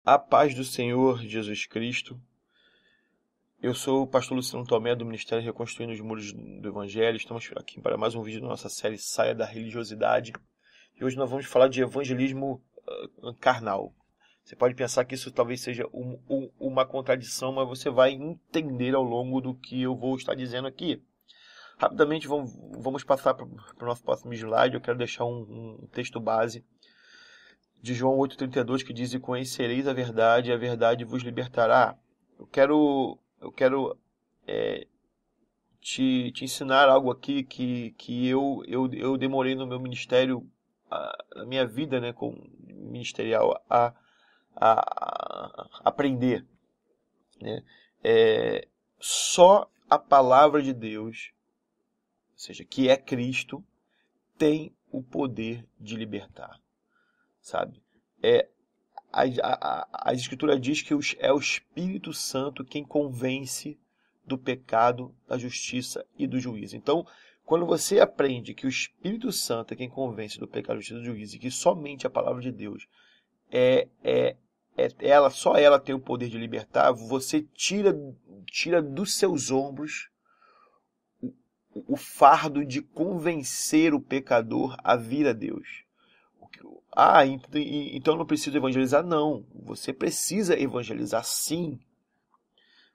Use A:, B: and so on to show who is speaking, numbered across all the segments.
A: A paz do Senhor Jesus Cristo. Eu sou o pastor Luciano Tomé, do Ministério Reconstruindo os Muros do Evangelho. Estamos aqui para mais um vídeo da nossa série Saia da Religiosidade. E hoje nós vamos falar de evangelismo carnal. Você pode pensar que isso talvez seja uma contradição, mas você vai entender ao longo do que eu vou estar dizendo aqui. Rapidamente vamos passar para o nosso próximo slide. Eu quero deixar um texto base de João 8,32, que diz: "E conhecereis a verdade, e a verdade vos libertará." Eu quero te ensinar algo aqui que eu demorei no meu ministério, na minha vida, né, ministerial, a aprender, né? Só a palavra de Deus, ou seja, que é Cristo, tem o poder de libertar, sabe? A Escritura diz que é o Espírito Santo quem convence do pecado, da justiça e do juízo. Então, quando você aprende que o Espírito Santo é quem convence do pecado, da justiça e do juízo, e que somente a palavra de Deus só ela tem o poder de libertar, você tira dos seus ombros o fardo de convencer o pecador a vir a Deus. Então eu não preciso evangelizar? Não. Você precisa evangelizar, sim.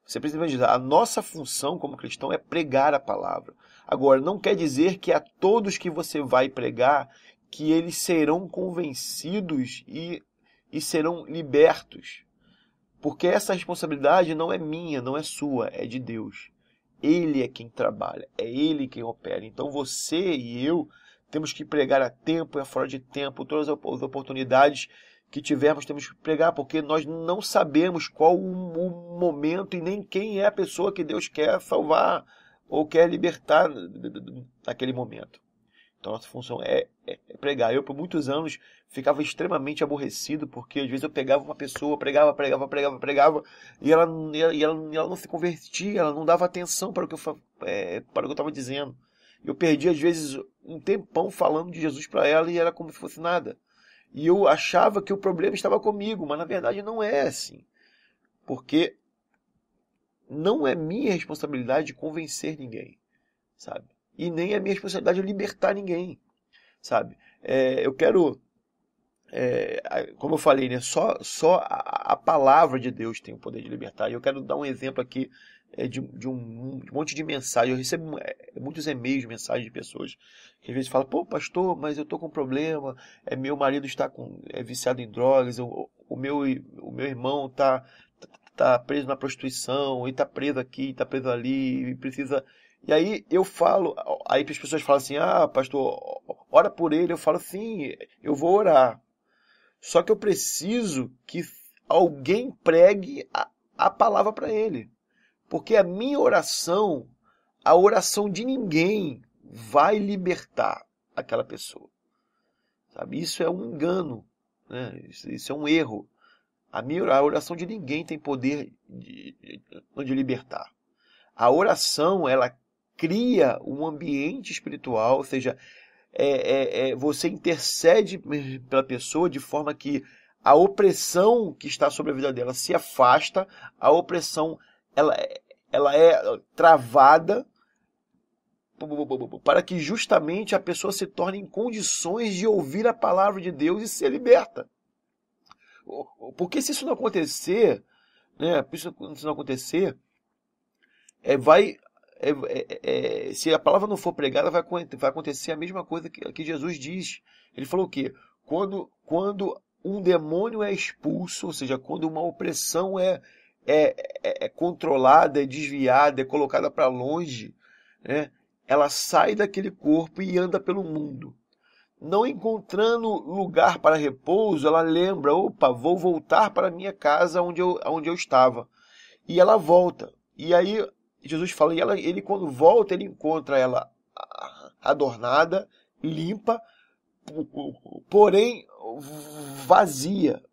A: Você precisa evangelizar. A nossa função como cristão é pregar a palavra. Agora, não quer dizer que a todos que você vai pregar, que eles serão convencidos e serão libertos. Porque essa responsabilidade não é minha, não é sua, é de Deus. Ele é quem trabalha, é Ele quem opera. Então você e eu temos que pregar a tempo e a fora de tempo. Todas as oportunidades que tivermos temos que pregar, porque nós não sabemos qual o momento e nem quem é a pessoa que Deus quer salvar ou quer libertar naquele momento. Então nossa função é pregar. Eu, por muitos anos, ficava extremamente aborrecido, porque às vezes eu pegava uma pessoa, pregava, e ela não se convertia, ela não dava atenção para o que eu estava dizendo. Eu perdi, às vezes, um tempão falando de Jesus para ela e era como se fosse nada. E eu achava que o problema estava comigo, mas na verdade não é assim. Porque não é minha responsabilidade convencer ninguém, sabe? E nem é minha responsabilidade libertar ninguém, sabe? Eu quero, como eu falei, né? Só a palavra de Deus tem o poder de libertar. E eu quero dar um exemplo aqui de um monte de mensagem. Eu recebo muitos e-mails, mensagens de pessoas que às vezes falam: "Pô, pastor, mas eu tô com um problema, meu marido está viciado em drogas, o meu irmão tá preso na prostituição, e tá preso aqui, tá preso ali, e precisa..." E aí eu falo, aí as pessoas falam assim: "Ah, pastor, ora por ele." Eu falo: "Sim, eu vou orar. Só que eu preciso que alguém pregue a palavra para ele. Porque a minha oração, a oração de ninguém, vai libertar aquela pessoa." Sabe? Isso é um engano, né? Isso é um erro. A oração de ninguém tem poder de libertar. A oração, ela cria um ambiente espiritual, ou seja, você intercede pela pessoa de forma que a opressão que está sobre a vida dela se afasta, a opressão ela é travada, para que justamente a pessoa se torne em condições de ouvir a palavra de Deus e ser liberta. Porque se isso não acontecer, né, se a palavra não for pregada, vai acontecer a mesma coisa que Jesus diz. Ele falou o quê? Quando um demônio é expulso, ou seja, quando uma opressão é controlada, é desviada, é colocada para longe, né, ela sai daquele corpo e anda pelo mundo. Não encontrando lugar para repouso, ela lembra: "Opa, vou voltar para a minha casa onde eu estava." E ela volta. E aí Jesus fala, ele quando volta, ele encontra ela adornada, limpa, porém vazia.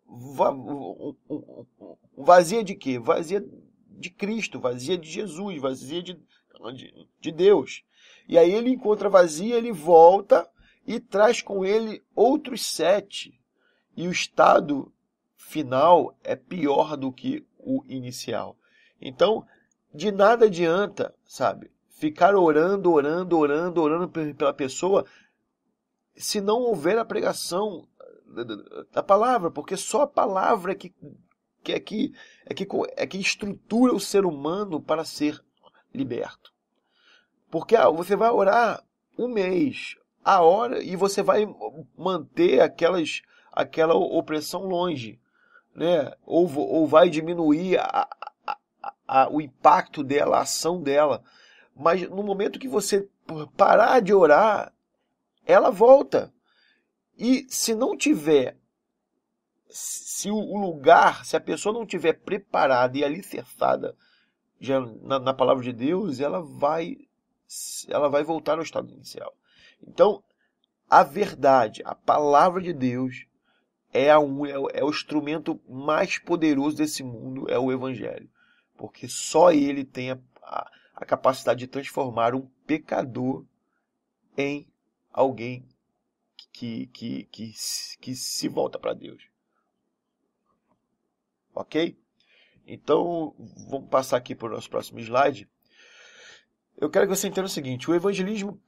A: Vazia de quê? Vazia de Cristo, vazia de Jesus, vazia de Deus. E aí ele encontra vazia, ele volta e traz com ele outros 7. E o estado final é pior do que o inicial. Então, de nada adianta, sabe, ficar orando pela pessoa se não houver a pregação da palavra, porque só a palavra é que estrutura o ser humano para ser liberto. Porque você vai orar um mês, a hora, e você vai manter aquela opressão longe, né? Ou vai diminuir o impacto dela, a ação dela. Mas no momento que você parar de orar, ela volta. E se não tiver, se a pessoa não tiver preparada e alicerçada já na palavra de Deus, ela vai voltar ao estado inicial. Então, a verdade, a palavra de Deus é o instrumento mais poderoso desse mundo, é o Evangelho. Porque só ele tem a capacidade de transformar um pecador em alguém que se volta para Deus. Ok? Então, vamos passar aqui para o nosso próximo slide. Eu quero que você entenda o seguinte: o evangelismo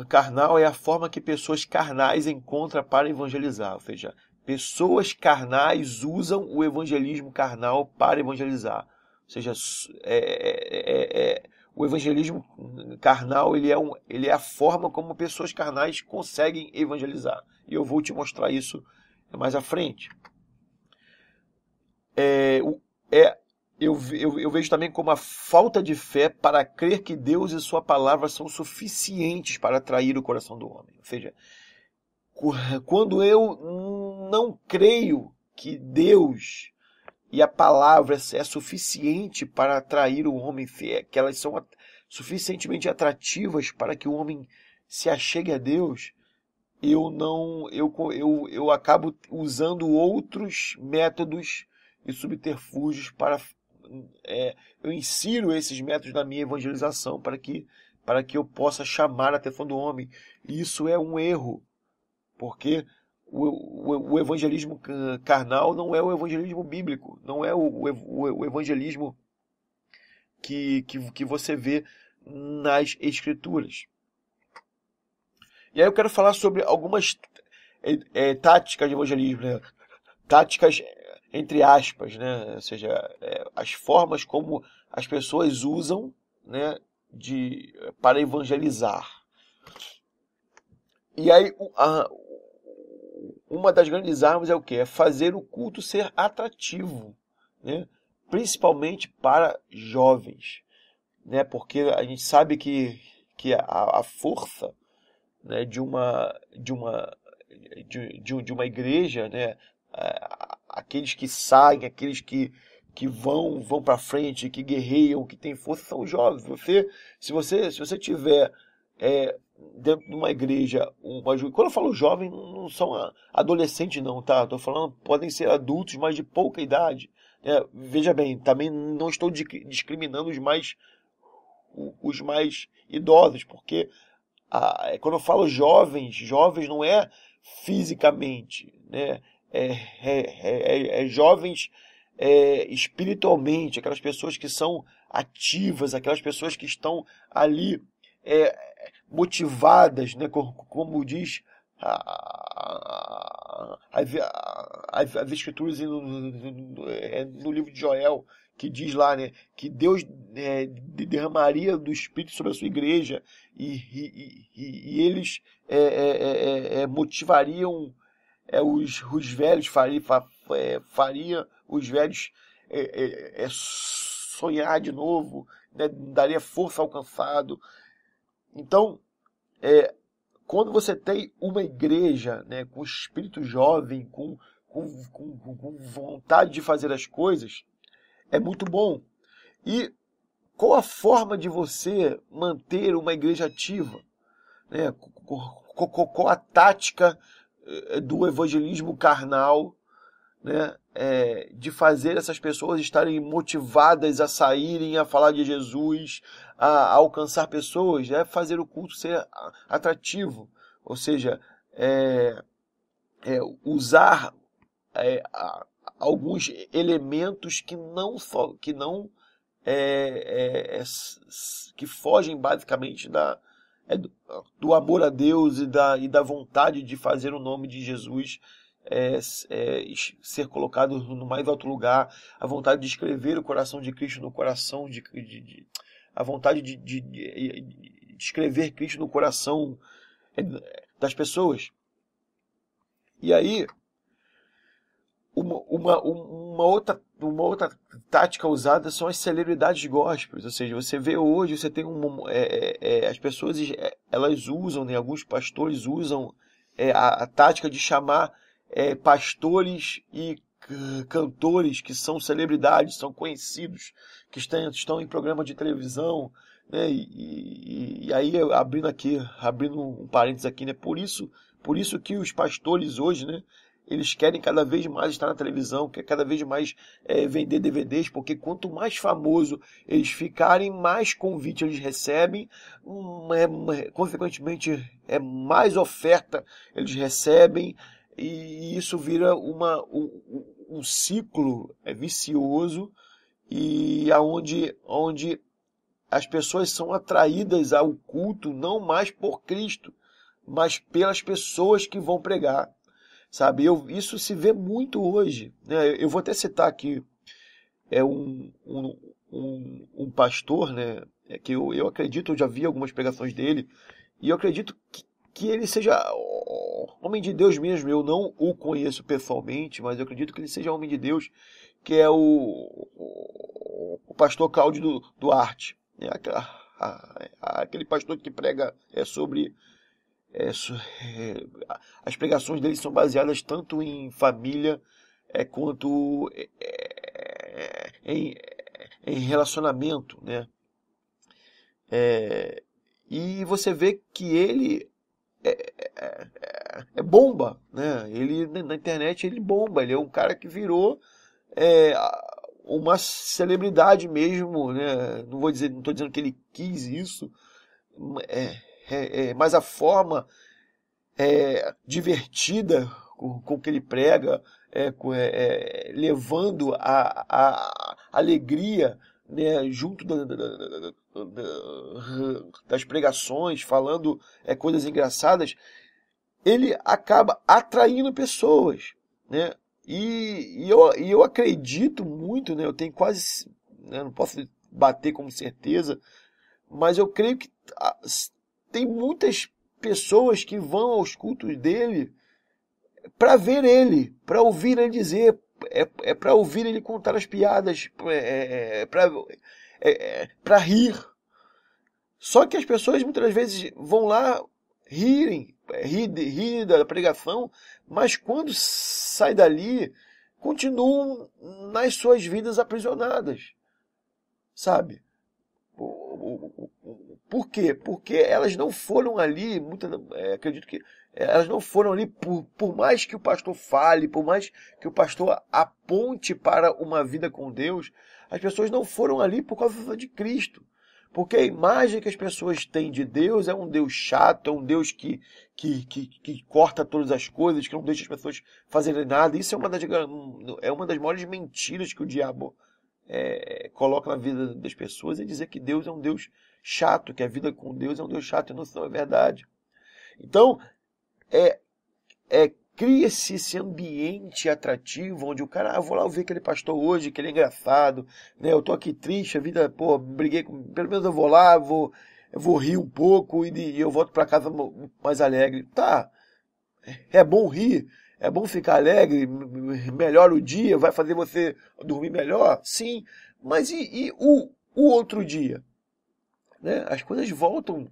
A: carnal é a forma que pessoas carnais encontram para evangelizar. Ou seja, pessoas carnais usam o evangelismo carnal para evangelizar. Ou seja, o evangelismo carnal ele é a forma como pessoas carnais conseguem evangelizar. E eu vou te mostrar isso mais à frente. Eu vejo também como a falta de fé para crer que Deus e sua palavra são suficientes para atrair o coração do homem. Ou seja, quando eu não creio que Deus e a palavra é suficiente para atrair o homem, que elas são suficientemente atrativas para que o homem se achegue a Deus, eu acabo usando outros métodos e subterfúgios eu insiro esses métodos na minha evangelização para que eu possa chamar a atenção do homem. E isso é um erro, porque o evangelismo carnal não é o evangelismo bíblico, não é o evangelismo que você vê nas Escrituras. E aí eu quero falar sobre algumas táticas de evangelismo, né? Táticas entre aspas, né? Ou seja, as formas como as pessoas usam, né, para evangelizar. E aí, uma das grandes armas é o quê? É fazer o culto ser atrativo, né? Principalmente para jovens, né? Porque a gente sabe que a força, né, de uma igreja, né? Aqueles que saem, aqueles que vão para frente, que guerreiam, que têm força, são os jovens. Se você tiver dentro de uma igreja, quando eu falo jovem, não são adolescentes não, tá? Estou falando, podem ser adultos, mas de pouca idade. Veja bem, também não estou discriminando os mais idosos, porque quando eu falo jovens não é fisicamente, né? Jovens espiritualmente, aquelas pessoas que são ativas, aquelas pessoas que estão ali motivadas, né? Como diz as Escrituras no livro de Joel, que diz lá, né, que Deus derramaria do Espírito sobre a sua igreja e eles motivariam os velhos, faria os velhos sonhar de novo, né, daria força ao cansado. Então, quando você tem uma igreja, né, com espírito jovem, com vontade de fazer as coisas, é muito bom. E qual a forma de você manter uma igreja ativa? Né? Qual a tática do evangelismo carnal, né? De fazer essas pessoas estarem motivadas a saírem, a falar de Jesus, a alcançar pessoas, fazer o culto ser atrativo, ou seja, usar alguns elementos que fogem basicamente do amor a Deus e da vontade de fazer o nome de Jesus ser colocado no mais alto lugar, a vontade de escrever o coração de Cristo no coração, a vontade de escrever Cristo no coração das pessoas. E aí, uma outra tática usada são as celebridades gospels, ou seja, você vê hoje, você tem as pessoas, elas usam, né, alguns pastores usam a tática de chamar pastores e cantores que são celebridades, são conhecidos, que estão em programa de televisão, né, e aí abrindo um parênteses aqui, né, por isso que os pastores hoje, né, eles querem cada vez mais estar na televisão, querem cada vez mais vender DVDs, porque quanto mais famoso eles ficarem, mais convite eles recebem, consequentemente, mais oferta eles recebem, e isso vira um ciclo vicioso, e onde as pessoas são atraídas ao culto não mais por Cristo, mas pelas pessoas que vão pregar. Sabe, isso se vê muito hoje, né? Eu vou até citar aqui um pastor, né? Que eu acredito, eu já vi algumas pregações dele, e eu acredito que ele seja homem de Deus mesmo. Eu não o conheço pessoalmente, mas eu acredito que ele seja homem de Deus, que é o pastor Cláudio Duarte, né? Aquele pastor que prega sobre... as pregações dele são baseadas tanto em família quanto em relacionamento, né? E você vê que ele bomba, né? Ele na internet ele bomba, ele é um cara que virou uma celebridade mesmo, né? Não estou dizendo que ele quis isso, mas a forma divertida com que ele prega, levando a alegria, né, junto das pregações, falando coisas engraçadas, ele acaba atraindo pessoas, né? E eu acredito muito, né? Eu tenho quase, né, não posso bater com certeza, mas eu creio que tem muitas pessoas que vão aos cultos dele para ver ele, para ouvir ele dizer, para ouvir ele contar as piadas, para rir. Só que as pessoas muitas vezes vão lá rir da pregação, mas quando sai dali, continuam nas suas vidas aprisionadas, sabe? Por quê? Porque elas não foram ali, acredito que elas não foram ali por mais que o pastor fale, por mais que o pastor aponte para uma vida com Deus, as pessoas não foram ali por causa de Cristo. Porque a imagem que as pessoas têm de Deus é um Deus chato, é um Deus que corta todas as coisas, que não deixa as pessoas fazerem nada. Isso é uma das maiores mentiras que o diabo coloca na vida das pessoas, é dizer que Deus é um Deus chato, que a vida com Deus é um Deus chato, e não é verdade. Então, cria-se esse ambiente atrativo, onde o cara, vou lá ver aquele pastor hoje, que ele é engraçado, né? Eu tô aqui triste, a vida, briguei pelo menos eu vou lá, eu vou rir um pouco e eu volto para casa mais alegre. Tá, é bom rir, é bom ficar alegre, melhora o dia, vai fazer você dormir melhor? Sim, mas e o outro dia? Né? As coisas voltam,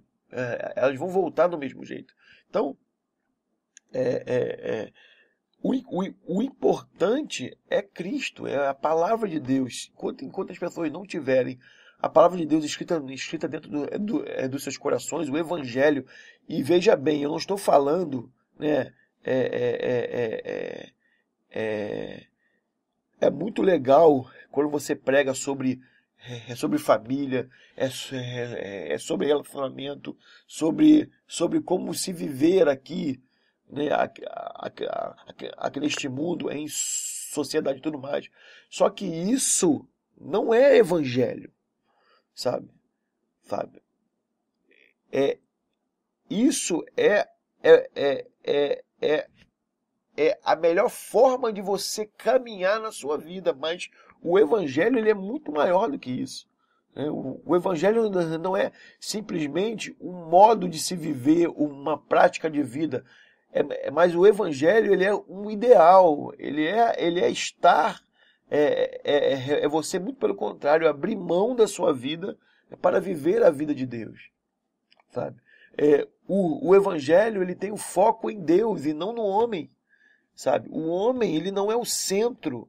A: elas vão voltar do mesmo jeito. Então, o importante é Cristo, é a palavra de Deus. Enquanto as pessoas não tiverem a palavra de Deus escrita dentro dos seus corações, o Evangelho, e veja bem, eu não estou falando, né, é muito legal quando você prega sobre família, sobre relacionamento, sobre como se viver aqui, né, aqui neste mundo em sociedade e tudo mais. Só que isso não é evangelho, sabe? Sabe? Isso é a melhor forma de você caminhar na sua vida, mas o evangelho ele é muito maior do que isso. O evangelho não é simplesmente um modo de se viver, uma prática de vida, mas o evangelho ele é um ideal, ele é estar, é você, muito pelo contrário, abrir mão da sua vida para viver a vida de Deus, sabe? O evangelho ele tem o foco em Deus e não no homem, sabe? O homem ele não é o centro.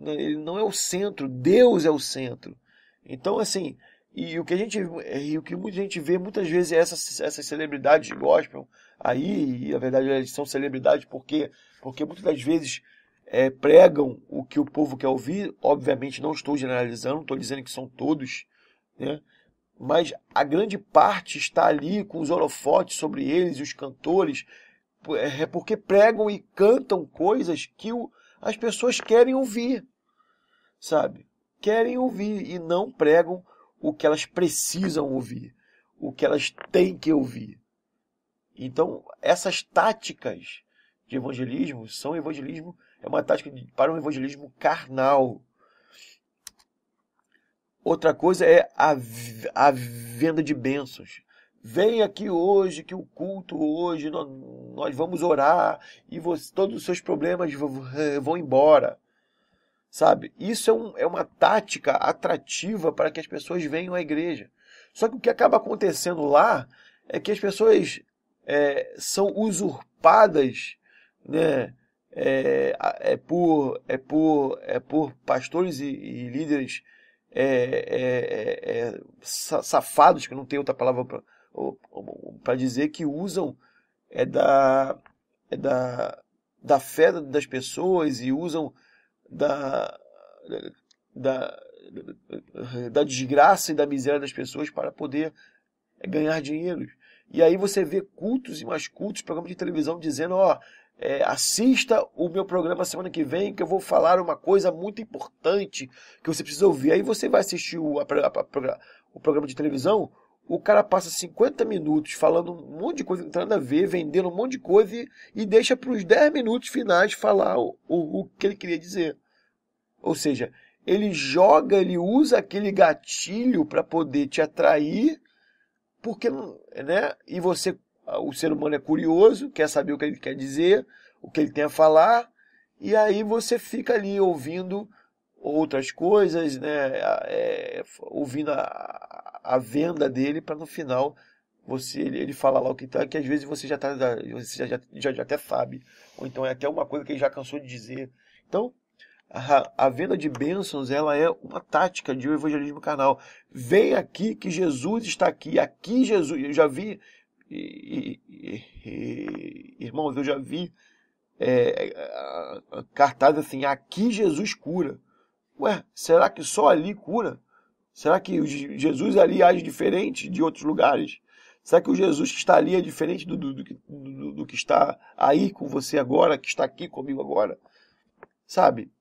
A: Ele não é o centro, Deus é o centro. Então, assim, o que muita gente vê muitas vezes é essas celebridades de gospel aí, e na verdade eles são celebridades porque muitas das vezes pregam o que o povo quer ouvir. Obviamente não estou generalizando, não estou dizendo que são todos, né? Mas a grande parte está ali com os holofotes sobre eles, e os cantores, porque pregam e cantam coisas que as pessoas querem ouvir, sabe? Querem ouvir e não pregam o que elas precisam ouvir, o que elas têm que ouvir. Então, essas táticas de evangelismo é uma tática para um evangelismo carnal. Outra coisa é a venda de bênçãos. Vem aqui hoje, que o culto hoje, nós vamos orar e todos os seus problemas vão embora. Sabe? Isso é uma tática atrativa para que as pessoas venham à igreja. Só que o que acaba acontecendo lá é que as pessoas são usurpadas, né? Por pastores e líderes safados, que não tem outra palavra para dizer, que usam da fé das pessoas e usam da desgraça e da miséria das pessoas para poder ganhar dinheiro. E aí você vê cultos e mais cultos, programas de televisão dizendo, assista o meu programa semana que vem, que eu vou falar uma coisa muito importante que você precisa ouvir. Aí você vai assistir o programa de televisão, o cara passa 50 minutos falando um monte de coisa que não tem nada a ver, vendendo um monte de coisa e deixa para os 10 minutos finais falar o que ele queria dizer. Ou seja, ele usa aquele gatilho para poder te atrair, porque, né? E o ser humano é curioso, quer saber o que ele quer dizer, o que ele tem a falar, e aí você fica ali ouvindo outras coisas, né? Ouvindo a venda dele, para no final ele falar lá o que tá, que às vezes você já até sabe, ou então é até uma coisa que ele já cansou de dizer. Então, a venda de bênçãos, ela é uma tática de um evangelismo carnal. Vem aqui que Jesus está aqui. Aqui Jesus, eu já vi, irmãos, eu já vi cartaz assim, aqui Jesus cura. Ué, será que só ali cura? Será que Jesus ali age diferente de outros lugares? Será que o Jesus que está ali é diferente do que está aí com você agora, que está aqui comigo agora? Sabe?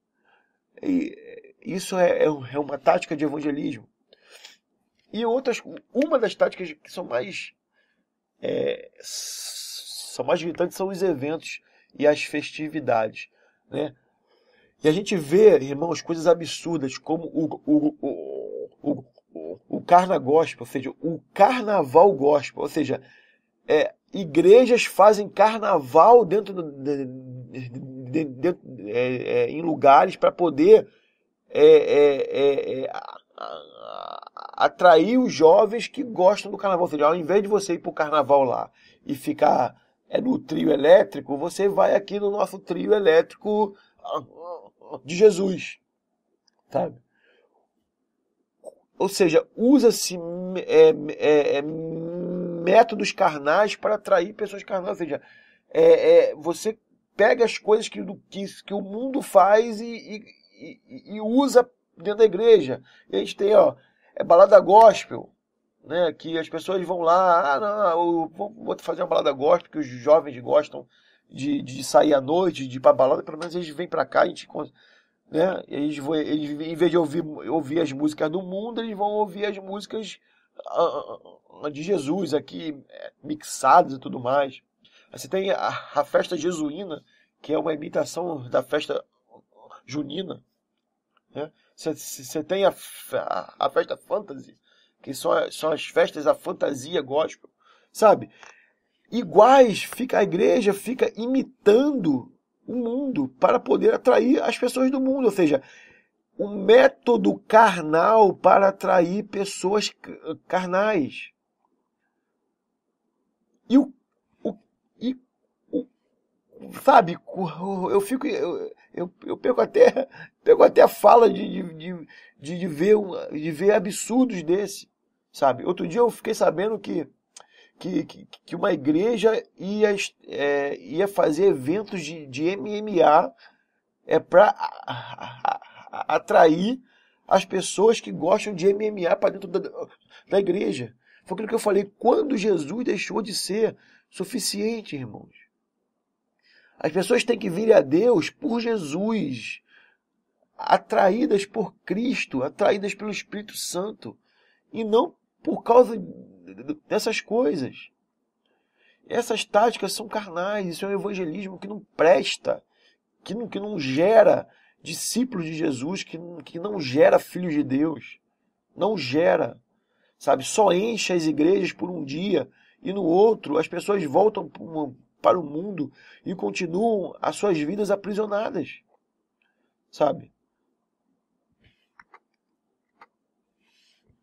A: E isso é uma tática de evangelismo. E uma das táticas que são mais gritantes são os eventos e as festividades, né? E a gente vê, irmãos, coisas absurdas como o carnagospel, ou seja, o carnaval gospel, ou seja, igrejas fazem carnaval em lugares para poder atrair os jovens que gostam do carnaval. Ou seja, ao invés de você ir para o carnaval lá e ficar no trio elétrico, você vai aqui no nosso trio elétrico de Jesus, sabe? Ou seja, usa-se métodos carnais para atrair pessoas carnais. Ou seja, você pega as coisas que o mundo faz e usa dentro da igreja. E a gente tem, balada gospel, né? Que as pessoas vão lá, vou fazer uma balada gospel, que os jovens gostam de sair à noite, de ir pra balada, pelo menos eles vêm pra cá, a gente, né? Eles, em vez de ouvir as músicas do mundo, eles vão ouvir as músicas de Jesus aqui, mixadas e tudo mais. Aí você tem a festa jesuína, que é uma imitação da festa junina, né? Você tem a festa fantasy, que são as festas da fantasia gospel, sabe? Iguais, a igreja fica imitando o mundo para poder atrair as pessoas do mundo, ou seja, um método carnal para atrair pessoas carnais. E sabe, eu fico, eu pego até a fala de ver absurdos desse, sabe? Outro dia eu fiquei sabendo que uma igreja ia fazer eventos de MMA para atrair as pessoas que gostam de MMA para dentro da igreja. Foi aquilo que eu falei, quando Jesus deixou de ser suficiente, irmãos. As pessoas têm que vir a Deus por Jesus, atraídas por Cristo, atraídas pelo Espírito Santo, e não por causa dessas coisas. Essas táticas são carnais, isso é um evangelismo que não presta, que não gera discípulos de Jesus, que não gera filhos de Deus. Não gera, sabe? Só enche as igrejas por um dia e no outro as pessoas voltam para o mundo e continuam as suas vidas aprisionadas, sabe?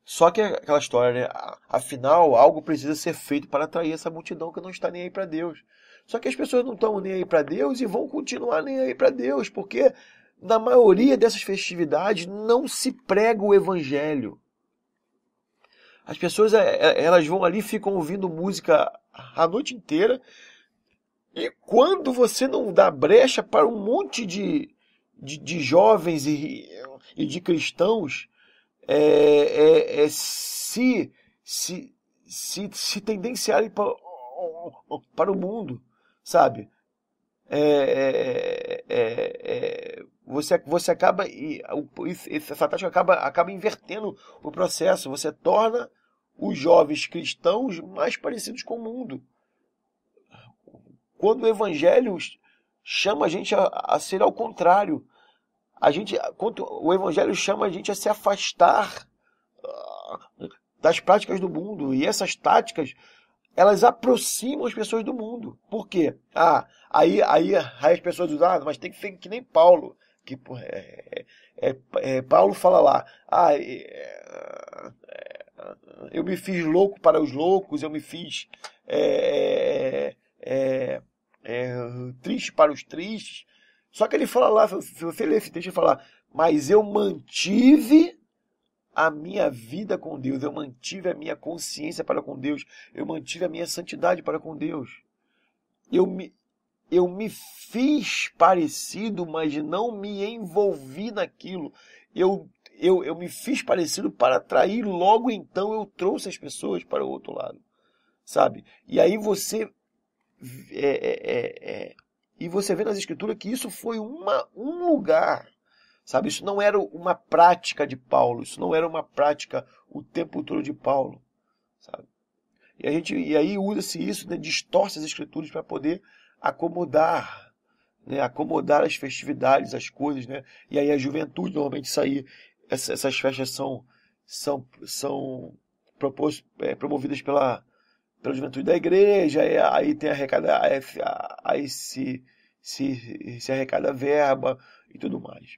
A: Só que aquela história, né? Afinal, algo precisa ser feito para atrair essa multidão que não está nem aí para Deus. Só que as pessoas não estão nem aí para Deus e vão continuar nem aí para Deus, porque na maioria dessas festividades não se prega o evangelho. As pessoas, elas vão ali, ficam ouvindo música a noite inteira, e quando você não dá brecha para um monte de jovens e de cristãos se tendenciarem para o mundo, sabe? Você acaba, essa tática acaba invertendo o processo. Você torna os jovens cristãos mais parecidos com o mundo. Quando o evangelho chama a gente a ser ao contrário. Quando o evangelho chama a gente a se afastar das práticas do mundo. E essas táticas, elas aproximam as pessoas do mundo. Por quê? Aí as pessoas dizem, mas tem que ser que nem Paulo. Que Paulo fala lá, eu me fiz louco para os loucos, eu me fiz triste para os tristes. Só que ele fala lá, se você ler esse texto, ele fala, mas eu mantive a minha vida com Deus, eu mantive a minha consciência para com Deus, eu mantive a minha santidade para com Deus. Eu me fiz parecido, mas não me envolvi naquilo. Eu me fiz parecido para atrair, logo então eu trouxe as pessoas para o outro lado, sabe? E aí você vê nas escrituras que isso foi um lugar, sabe? Isso não era uma prática de Paulo, isso não era uma prática o tempo todo de Paulo, sabe? E aí usa-se isso, né, distorce as escrituras para poder acomodar, né, acomodar as festividades, as coisas, né? E aí a juventude normalmente sair, essas festas são promovidas pela juventude da igreja, aí tem aí se arrecada verba e tudo mais.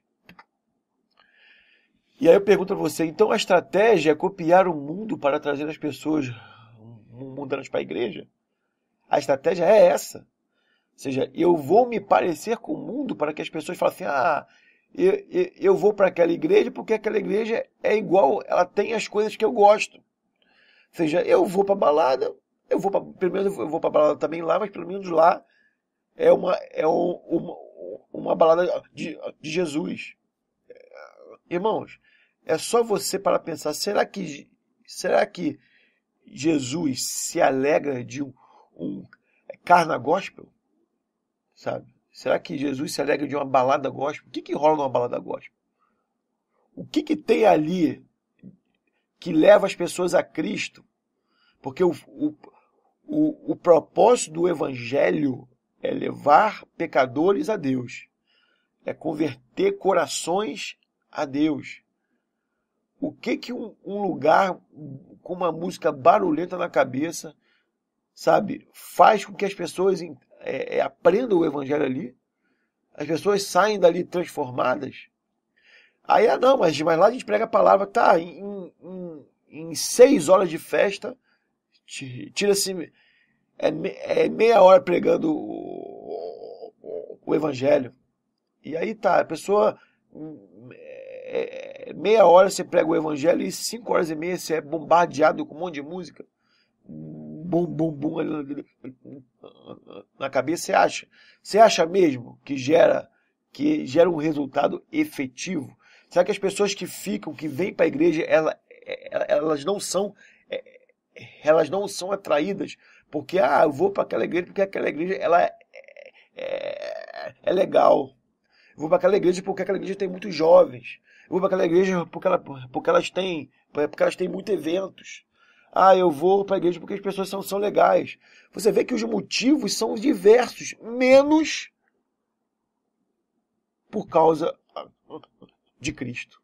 A: E aí eu pergunto a você, então a estratégia é copiar o mundo para trazer as pessoas mundanas para a igreja? A estratégia é essa. Ou seja, eu vou me parecer com o mundo para que as pessoas falem assim, eu vou para aquela igreja porque aquela igreja é igual, ela tem as coisas que eu gosto. Ou seja, eu vou para a balada, pelo menos eu vou para a balada também lá, mas pelo menos lá é uma balada de Jesus. Irmãos, é só você para pensar, será que Jesus se alegra de um carna gospel? sabe? Será que Jesus se alegra de uma balada gospel? O que rola numa balada gospel? O que tem ali que leva as pessoas a Cristo? Porque o propósito do evangelho é levar pecadores a Deus. É converter corações a Deus. O que um lugar com uma música barulhenta na cabeça, sabe, faz com que as pessoas aprendam o evangelho ali? As pessoas saem dali transformadas? Aí, não, mas lá a gente prega a palavra, tá, em 6 horas de festa, tira-se meia hora pregando o evangelho. E aí tá, a pessoa, meia hora você prega o evangelho e 5 horas e meia você é bombardeado com um monte de música. Bum, bum, bum, na cabeça. Você acha mesmo que gera um resultado efetivo? Será que as pessoas que vêm para a igreja, elas não são atraídas porque eu vou para aquela igreja porque aquela igreja ela é legal. Eu vou para aquela igreja porque aquela igreja tem muitos jovens. Eu vou para aquela igreja porque elas têm muitos eventos. Eu vou para a igreja porque as pessoas são legais. Você vê que os motivos são diversos, menos por causa de Cristo.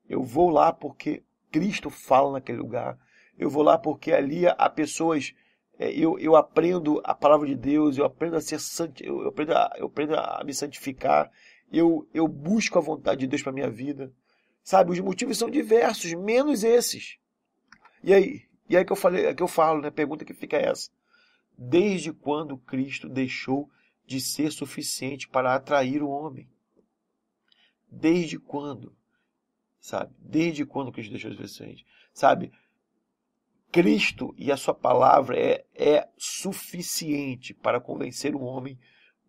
A: Eu vou lá porque Cristo fala naquele lugar. Eu vou lá porque ali há pessoas. Eu aprendo a palavra de Deus. Eu aprendo a ser santo. Eu aprendo a me santificar. Eu busco a vontade de Deus para minha vida. Sabe, os motivos são diversos, menos esses. E aí que eu falo, né? A pergunta que fica é essa: desde quando Cristo deixou de ser suficiente para atrair o homem? Desde quando? Sabe? Desde quando Cristo deixou de ser suficiente? Sabe? Cristo e a sua palavra é suficiente para convencer o homem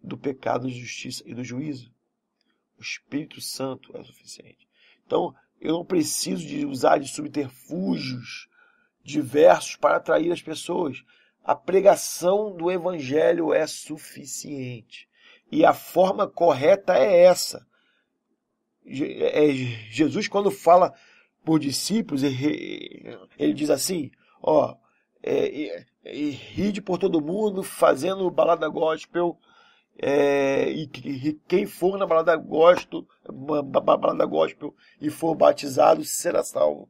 A: do pecado, da justiça e do juízo. O Espírito Santo é suficiente. Então, eu não preciso de usar de subterfúgios diversos para atrair as pessoas. A pregação do evangelho é suficiente. E a forma correta é essa. Jesus, quando fala por discípulos, ele diz assim, ride por todo mundo, fazendo balada gospel, e quem for na balada gospel e for batizado será salvo.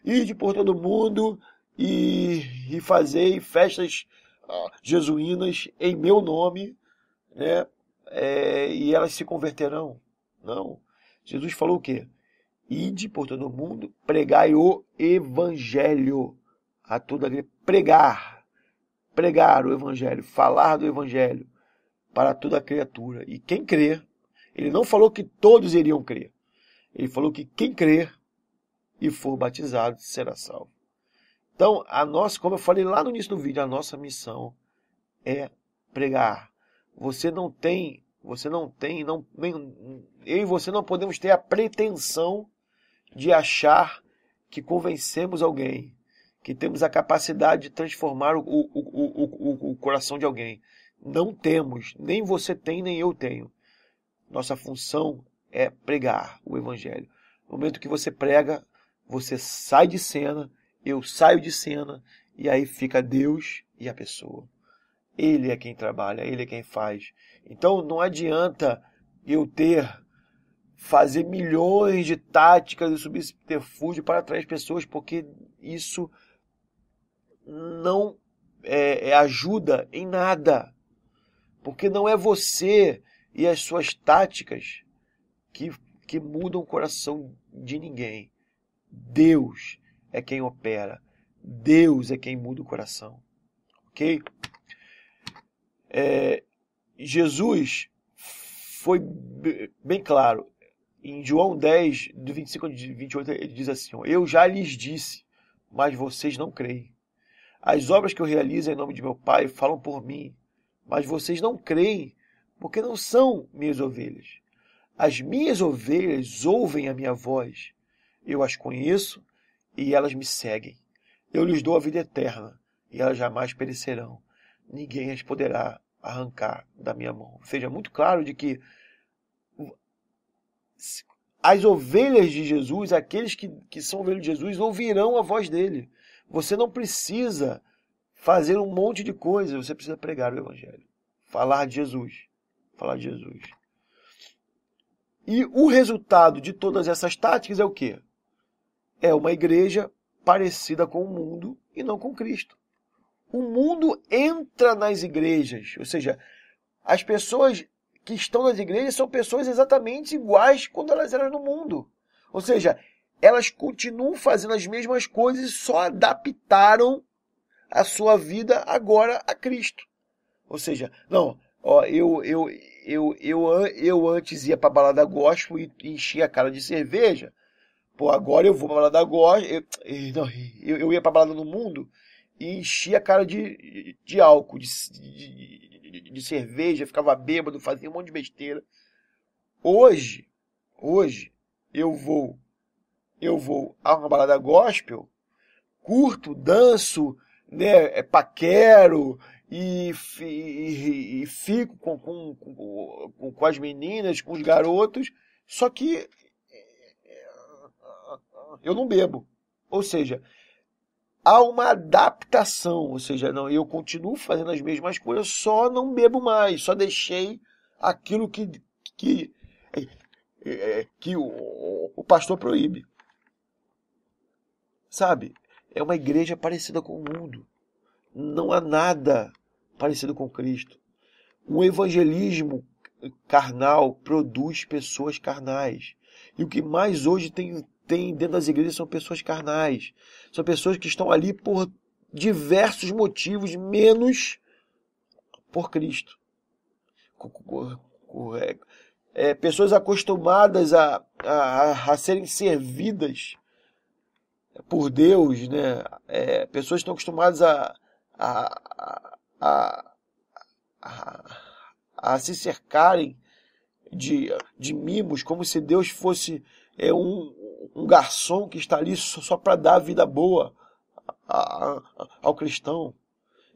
A: Ride por todo mundo e fazei festas jesuínas em meu nome, né? E elas se converterão. Não. Jesus falou o quê? Ide por todo mundo, pregai o evangelho a toda a igreja. Pregar o evangelho, falar do evangelho para toda a criatura. E quem crer, ele não falou que todos iriam crer. Ele falou que quem crer e for batizado será salvo. Então, como eu falei lá no início do vídeo, a nossa missão é pregar. Eu e você não podemos ter a pretensão de achar que convencemos alguém, que temos a capacidade de transformar o coração de alguém. Não temos, nem você tem, nem eu tenho. Nossa função é pregar o evangelho. No momento que você prega, você sai de cena, eu saio de cena, e aí fica Deus e a pessoa. Ele é quem trabalha, ele é quem faz. Então não adianta eu fazer milhões de táticas e subterfúgio para atrair as pessoas, porque isso não ajuda em nada. Porque não é você e as suas táticas que mudam o coração de ninguém. Deus é quem opera. Deus é quem muda o coração. Ok? Jesus foi bem claro. Em João 10, do 25 ao 28, ele diz assim: eu já lhes disse, mas vocês não creem. As obras que eu realizo em nome de meu Pai falam por mim, mas vocês não creem, porque não são minhas ovelhas. As minhas ovelhas ouvem a minha voz. Eu as conheço e elas me seguem. Eu lhes dou a vida eterna e elas jamais perecerão. Ninguém as poderá arrancar da minha mão. Ou seja, é muito claro de que as ovelhas de Jesus, aqueles que são ovelhas de Jesus, ouvirão a voz dele. Você não precisa fazer um monte de coisa, você precisa pregar o evangelho. Falar de Jesus. Falar de Jesus. E o resultado de todas essas táticas é o quê? É uma igreja parecida com o mundo e não com Cristo. O mundo entra nas igrejas, ou seja, as pessoas que estão nas igrejas são pessoas exatamente iguais quando elas eram no mundo. Ou seja, elas continuam fazendo as mesmas coisas e só adaptaram a sua vida agora a Cristo. Ou seja, não, ó, eu antes ia para balada gospel e enchia a cara de cerveja. Pô, agora eu vou para balada gospel. Eu ia para balada no mundo e enchia a cara de álcool, de cerveja, ficava bêbado, fazia um monte de besteira. Hoje eu vou a uma balada gospel, curto, danço, né, paquero e fico com as meninas, com os garotos, só que eu não bebo. Ou seja, há uma adaptação, ou seja, não, eu continuo fazendo as mesmas coisas, só não bebo mais, só deixei aquilo que o pastor proíbe. Sabe? É uma igreja parecida com o mundo. Não há nada parecido com Cristo. O evangelismo carnal produz pessoas carnais. E o que mais hoje tem dentro das igrejas são pessoas carnais. São pessoas que estão ali por diversos motivos, menos por Cristo. Pessoas acostumadas a serem servidas por Deus, né? Pessoas que estão acostumadas a se cercarem de mimos, como se Deus fosse um garçom que está ali só para dar vida boa ao cristão.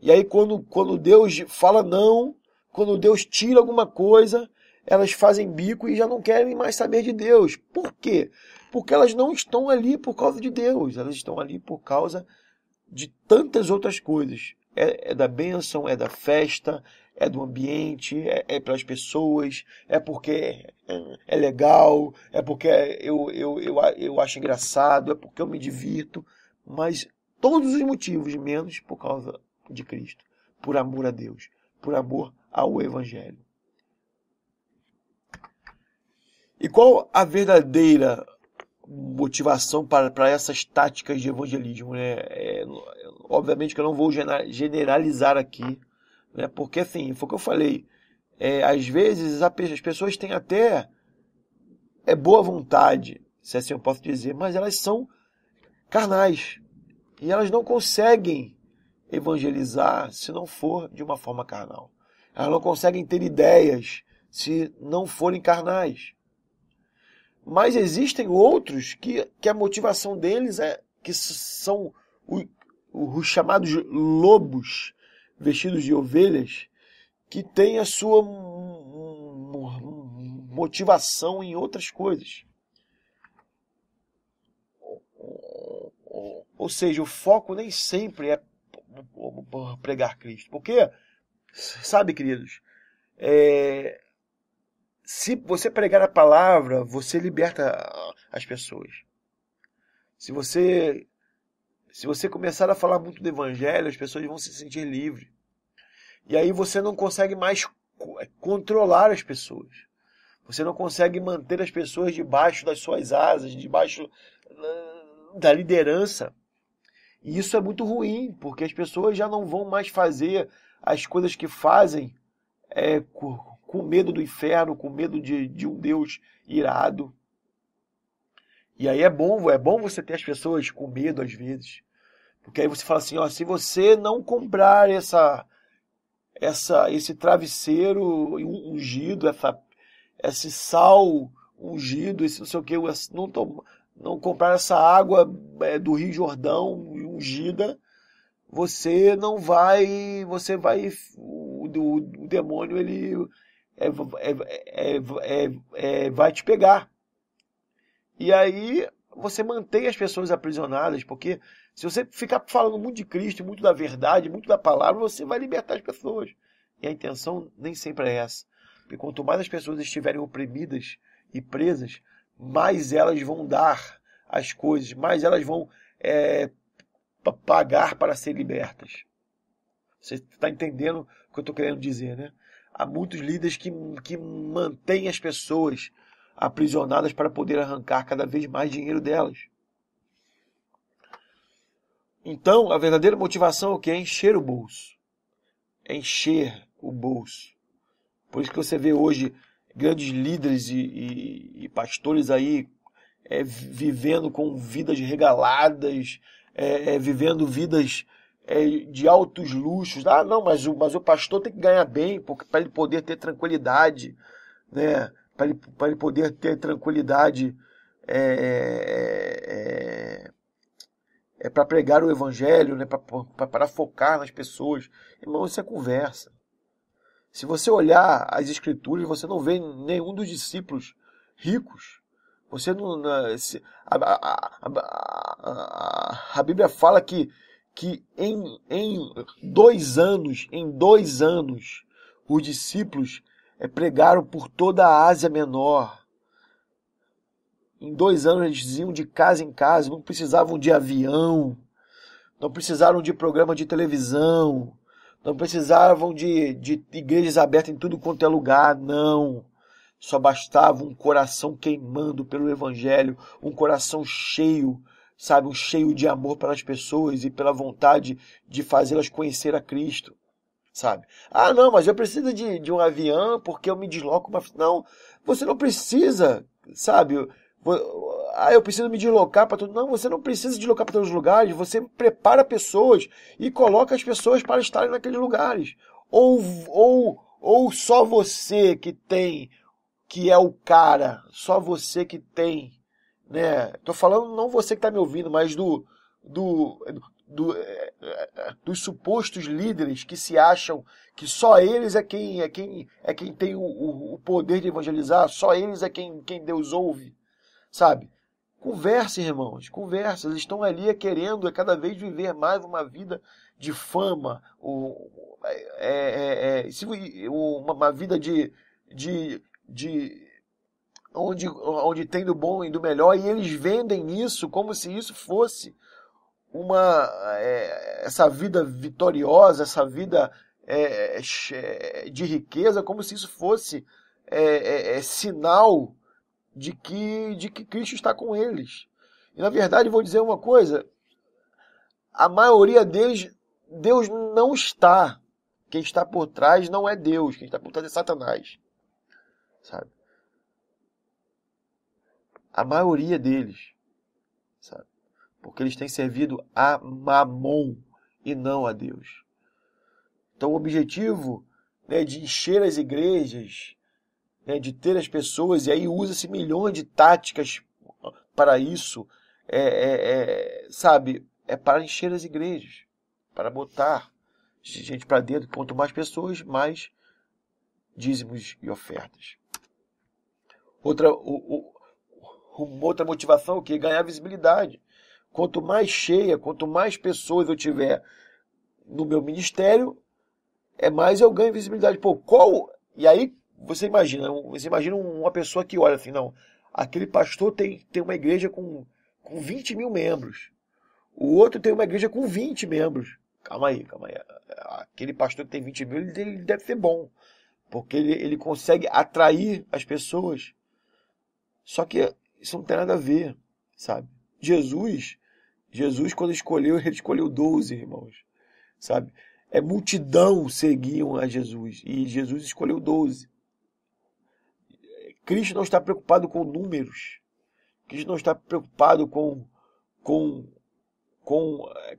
A: E aí quando Deus fala não, quando Deus tira alguma coisa, elas fazem bico e já não querem mais saber de Deus. Por quê? Porque elas não estão ali por causa de Deus, elas estão ali por causa de tantas outras coisas. É da bênção, é da festa, é do ambiente, é para as pessoas, é porque é legal, é porque eu acho engraçado, é porque eu me divirto, mas todos os motivos, menos por causa de Cristo, por amor a Deus, por amor ao Evangelho. E qual a verdadeira motivação para essas táticas de evangelismo, né? Obviamente que eu não vou generalizar aqui, né? Porque assim, foi o que eu falei, às vezes as pessoas têm até boa vontade, se assim eu posso dizer, mas elas são carnais e elas não conseguem evangelizar se não for de uma forma carnal. Elas não conseguem ter ideias se não forem carnais. Mas existem outros que a motivação deles que são os chamados lobos vestidos de ovelhas, que têm a sua motivação em outras coisas. Ou seja, o foco nem sempre é pregar Cristo. Porque, sabe, queridos, se você pregar a palavra, você liberta as pessoas. Se você começar a falar muito do evangelho, as pessoas vão se sentir livres. E aí você não consegue mais controlar as pessoas. Você não consegue manter as pessoas debaixo das suas asas, debaixo da liderança. E isso é muito ruim, porque as pessoas já não vão mais fazer as coisas que fazem com medo do inferno, com medo de um Deus irado. E aí é bom você ter as pessoas com medo às vezes. Porque aí você fala assim, se você não comprar esse travesseiro ungido, esse sal ungido, esse não sei o que, não comprar essa água do Rio Jordão ungida, o o demônio ele vai te pegar. E aí você mantém as pessoas aprisionadas, porque se você ficar falando muito de Cristo, muito da verdade, muito da palavra, você vai libertar as pessoas. E a intenção nem sempre é essa. Porque quanto mais as pessoas estiverem oprimidas e presas, mais elas vão dar as coisas, mais elas vão pagar para ser libertas. Você está entendendo o que eu estou querendo dizer, né? Há muitos líderes que mantêm as pessoas aprisionadas para poder arrancar cada vez mais dinheiro delas. Então, a verdadeira motivação é o quê? É encher o bolso. É encher o bolso. Por isso que você vê hoje grandes líderes e pastores aí vivendo com vidas regaladas, vivendo vidas de altos luxos. Ah, não, mas o pastor tem que ganhar bem para ele poder ter tranquilidade, né? Para ele poder ter tranquilidade para pregar o evangelho, né? Para focar nas pessoas. Irmão, isso é conversa. Se você olhar as escrituras, você não vê nenhum dos discípulos ricos. Você não, a Bíblia fala que em 2 anos, os discípulos pregaram por toda a Ásia Menor. Em 2 anos eles iam de casa em casa, não precisavam de avião, não precisaram de programa de televisão, não precisavam de igrejas abertas em tudo quanto é lugar, não. Só bastava um coração queimando pelo Evangelho, um coração cheio, sabe, um cheio de amor pelas pessoas e pela vontade de fazê-las conhecer a Cristo, sabe? Ah, não, mas eu preciso de um avião porque eu me desloco. Não, você não precisa, sabe? Ah, eu preciso me deslocar para tudo. Não, você não precisa deslocar para todos os lugares. Você prepara pessoas e coloca as pessoas para estarem naqueles lugares. Ou só você que é o cara, só você que tem, né? Tô falando não você que está me ouvindo, mas dos supostos líderes que se acham que só eles é quem tem o poder de evangelizar, só eles é quem Deus ouve, sabe? Converse, irmãos, converse. Eles estão ali querendo cada vez viver mais uma vida de fama, uma vida onde tem do bom e do melhor, e eles vendem isso como se isso fosse essa vida vitoriosa, essa vida de riqueza, como se isso fosse sinal de que Cristo está com eles. E na verdade, vou dizer uma coisa, a maioria deles, Deus não está. Quem está por trás não é Deus, quem está por trás é Satanás, sabe? A maioria deles, sabe? Porque eles têm servido a Mamon e não a Deus. Então o objetivo, né, de encher as igrejas, né, de ter as pessoas, e aí usa-se milhões de táticas para isso, sabe? É para encher as igrejas, para botar gente para dentro. Quanto mais pessoas, mais dízimos e ofertas. Outra motivação é o quê? Ganhar visibilidade. Quanto mais cheia, quanto mais pessoas eu tiver no meu ministério, mais eu ganho visibilidade. Pô, E aí você imagina uma pessoa que olha assim, não, aquele pastor tem uma igreja com 20 mil membros. O outro tem uma igreja com 20 membros. Calma aí. Aquele pastor que tem 20 mil, ele deve ser bom. Porque ele consegue atrair as pessoas. Só que isso não tem nada a ver, sabe? Jesus, quando escolheu, ele escolheu 12, irmãos, sabe? Multidão seguiam a Jesus, e Jesus escolheu 12. Cristo não está preocupado com números. Cristo não está preocupado com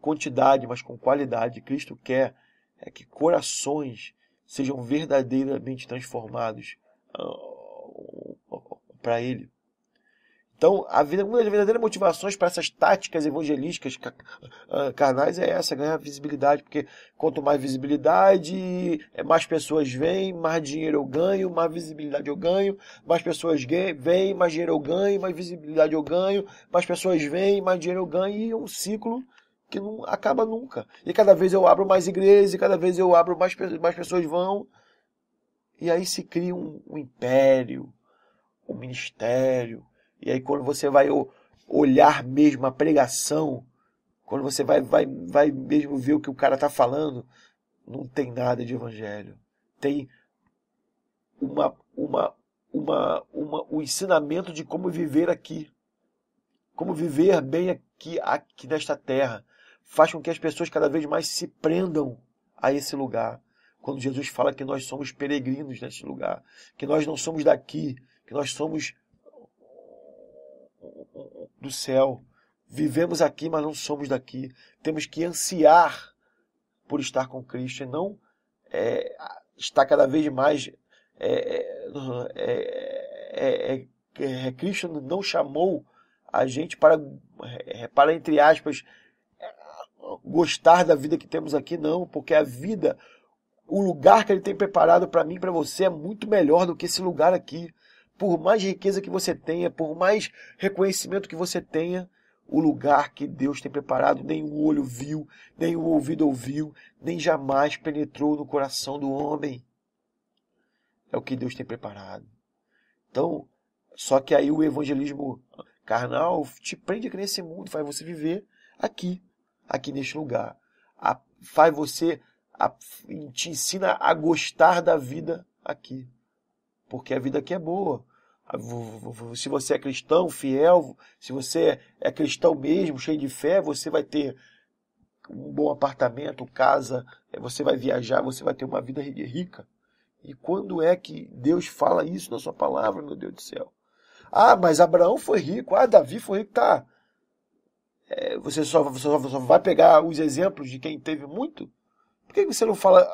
A: quantidade, mas com qualidade. Cristo quer que corações sejam verdadeiramente transformados para Ele. Então, uma das verdadeiras motivações para essas táticas evangelísticas carnais é essa, ganhar visibilidade, porque quanto mais visibilidade, mais pessoas vêm, mais dinheiro eu ganho, mais visibilidade eu ganho, mais pessoas vêm, mais dinheiro eu ganho, mais visibilidade eu ganho, mais pessoas vêm, mais dinheiro eu ganho, e é um ciclo que não acaba nunca. E cada vez eu abro mais igrejas, e cada vez eu abro mais pessoas vão, e aí se cria um império, um ministério. E aí quando você vai olhar mesmo a pregação, quando você vai mesmo ver o que o cara está falando, não tem nada de evangelho. Tem o ensinamento de como viver aqui. Como viver bem aqui nesta terra. Faz com que as pessoas cada vez mais se prendam a esse lugar. Quando Jesus fala que nós somos peregrinos nesse lugar. Que nós não somos daqui. Que nós somos do céu. Vivemos aqui, mas não somos daqui. Temos que ansiar por estar com Cristo e não estar cada vez mais... Cristo não chamou a gente para, entre aspas, gostar da vida que temos aqui, não. Porque a vida, o lugar que Ele tem preparado para mim e para você é muito melhor do que esse lugar aqui. Por mais riqueza que você tenha, por mais reconhecimento que você tenha, o lugar que Deus tem preparado, nem o olho viu, nem o ouvido ouviu, nem jamais penetrou no coração do homem. É o que Deus tem preparado. Então, só que aí o evangelismo carnal te prende aqui nesse mundo, faz você viver aqui neste lugar. Te ensina a gostar da vida aqui. Porque a vida aqui é boa. Se você é cristão, fiel, se você é cristão mesmo, cheio de fé, você vai ter um bom apartamento, casa, você vai viajar, você vai ter uma vida rica. E quando é que Deus fala isso na sua palavra, meu Deus do céu? Ah, mas Abraão foi rico, Davi foi rico, tá. Você só vai pegar os exemplos de quem teve muito? Por que você não fala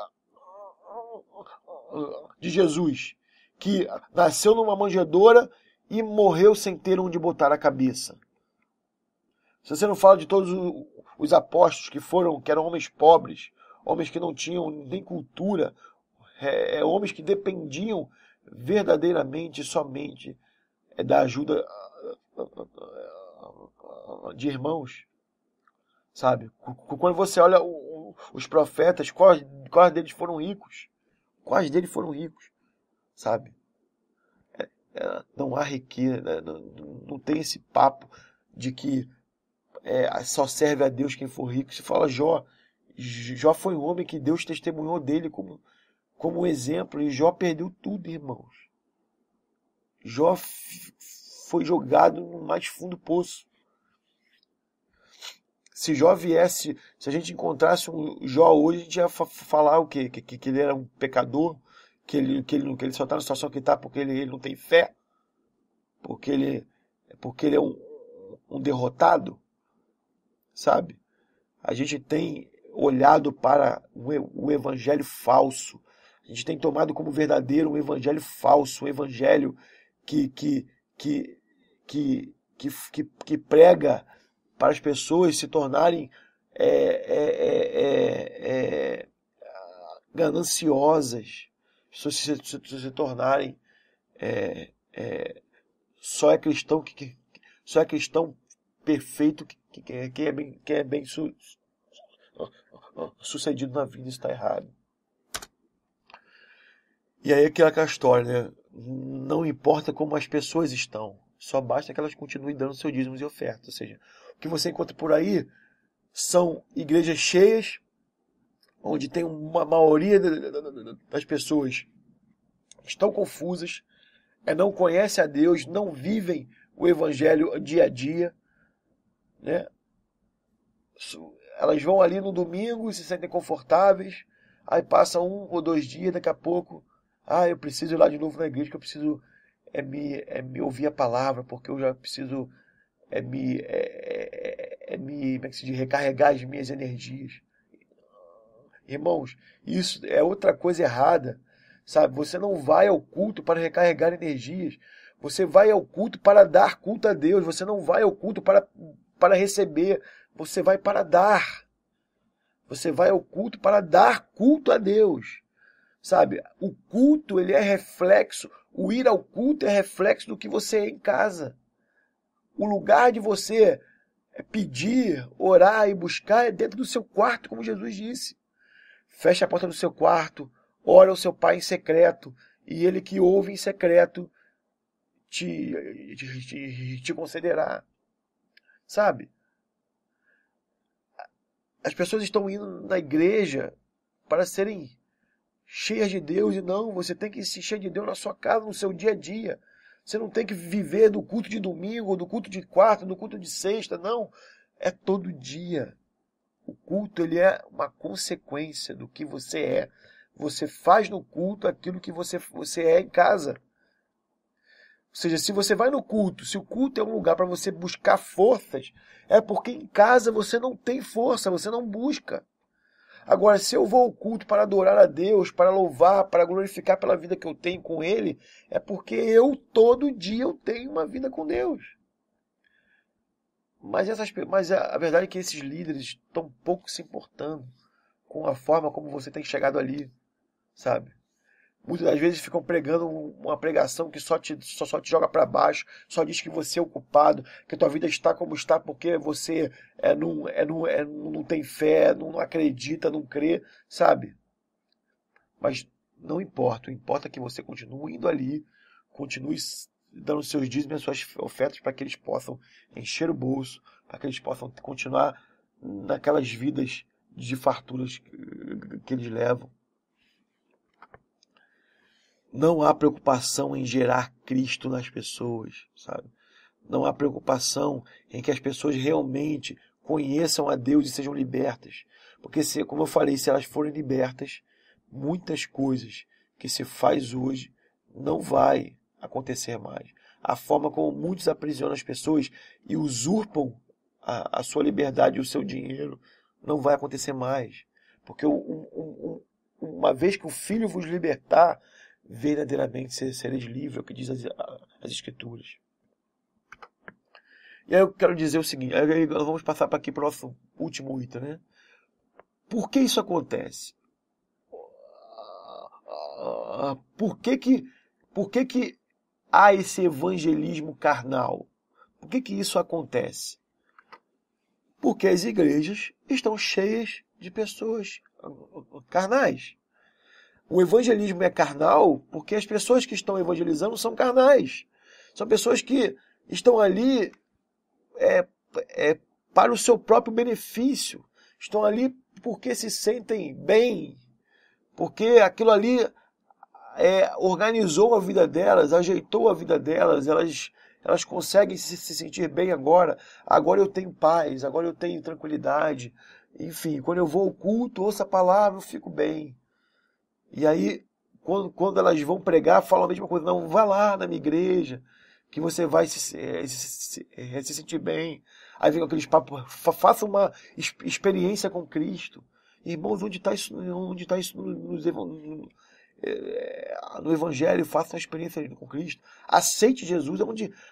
A: de Jesus? Que nasceu numa manjedoura e morreu sem ter onde botar a cabeça. Se você não fala de todos os apóstolos que eram homens pobres, homens que não tinham nem cultura, homens que dependiam verdadeiramente, somente da ajuda de irmãos, sabe? Quando você olha os profetas, quais deles foram ricos? Quais deles foram ricos? Sabe? Não há riqueza, não tem esse papo de que só serve a Deus quem for rico. Se fala Jó foi um homem que Deus testemunhou dele como um exemplo, e Jó perdeu tudo, irmãos. Jó foi jogado no mais fundo poço. Se a gente encontrasse um Jó hoje, a gente ia falar o quê? Que ele era um pecador, que ele só está na situação que está porque ele não tem fé, porque ele é um derrotado, sabe? A gente tem olhado para o evangelho falso. A gente tem tomado como verdadeiro um evangelho falso, um evangelho que prega para as pessoas se tornarem gananciosas, se tornarem só é cristão só é cristão perfeito que é bem sucedido na vida. Isso está errado. E aí aquela história, né? Não importa como as pessoas estão, só basta que elas continuem dando seus dízimos e ofertas. Ou seja, o que você encontra por aí são igrejas cheias, onde tem uma maioria das pessoas estão confusas, não conhecem a Deus, não vivem o evangelho dia a dia, né? Elas vão ali no domingo e se sentem confortáveis, aí passa 1 ou 2 dias, daqui a pouco, eu preciso ir lá de novo na igreja, que eu preciso me ouvir a palavra, porque eu já preciso como é que se diz, recarregar as minhas energias. Irmãos, isso é outra coisa errada, sabe? Você não vai ao culto para recarregar energias, Você vai ao culto para dar culto a Deus. Você não vai ao culto para receber. Você vai para dar. Você vai ao culto para dar culto a Deus. Sabe? O culto, ele é reflexo. O ir ao culto é reflexo do que você é em casa. O lugar de você pedir, orar e buscar é dentro do seu quarto, como Jesus disse. Feche a porta do seu quarto, ora ao seu Pai em secreto, e Ele que ouve em secreto te concederá. Sabe? As pessoas estão indo na igreja para serem cheias de Deus, e não, você tem que se encher de Deus na sua casa, no seu dia a dia. Você não tem que viver do culto de domingo, do culto de quarta, do culto de sexta, não. É todo dia. O culto, ele é uma consequência do que você é. Você faz no culto aquilo que você é em casa. Ou seja, se você vai no culto, se o culto é um lugar para você buscar forças, é porque em casa você não tem força, você não busca. Agora, se eu vou ao culto para adorar a Deus, para louvar, para glorificar pela vida que eu tenho com Ele, é porque todo dia eu tenho uma vida com Deus. Mas a verdade é que esses líderes estão pouco se importando com a forma como você tem chegado ali, sabe? Muitas das vezes ficam pregando uma pregação que só te joga para baixo, só diz que você é o culpado, que a tua vida está como está porque você não tem fé, não acredita, não crê, sabe? Mas não importa, o importa é que você continue indo ali, continue dando seus dízimos e suas ofertas para que eles possam encher o bolso, para que eles possam continuar naquelas vidas de farturas que eles levam. Não há preocupação em gerar Cristo nas pessoas, sabe? Não há preocupação em que as pessoas realmente conheçam a Deus e sejam libertas. Porque, como eu falei, se elas forem libertas, muitas coisas que se faz hoje não vai acontecer mais. A forma como muitos aprisionam as pessoas e usurpam a sua liberdade e o seu dinheiro não vai acontecer mais. Porque uma vez que o Filho vos libertar, verdadeiramente sereis livres, é o que diz as Escrituras. E aí eu quero dizer o seguinte, vamos passar para aqui para o nosso último item, né? Por que isso acontece? Por que há esse evangelismo carnal? Por que isso acontece? Porque as igrejas estão cheias de pessoas carnais. O evangelismo é carnal porque as pessoas que estão evangelizando são carnais. São pessoas que estão ali para o seu próprio benefício. Estão ali porque se sentem bem. Porque aquilo ali organizou a vida delas, ajeitou a vida delas. Elas conseguem se sentir bem agora. Agora eu tenho paz, agora eu tenho tranquilidade. Enfim, quando eu vou ao culto, ouço a palavra, eu fico bem. E aí, quando elas vão pregar, falam a mesma coisa. Não, vá lá na minha igreja, que você vai se sentir bem. Aí vem aqueles papos, faça uma experiência com Cristo. Irmãos, onde está isso no Evangelho? Faça uma experiência com Cristo. Aceite Jesus.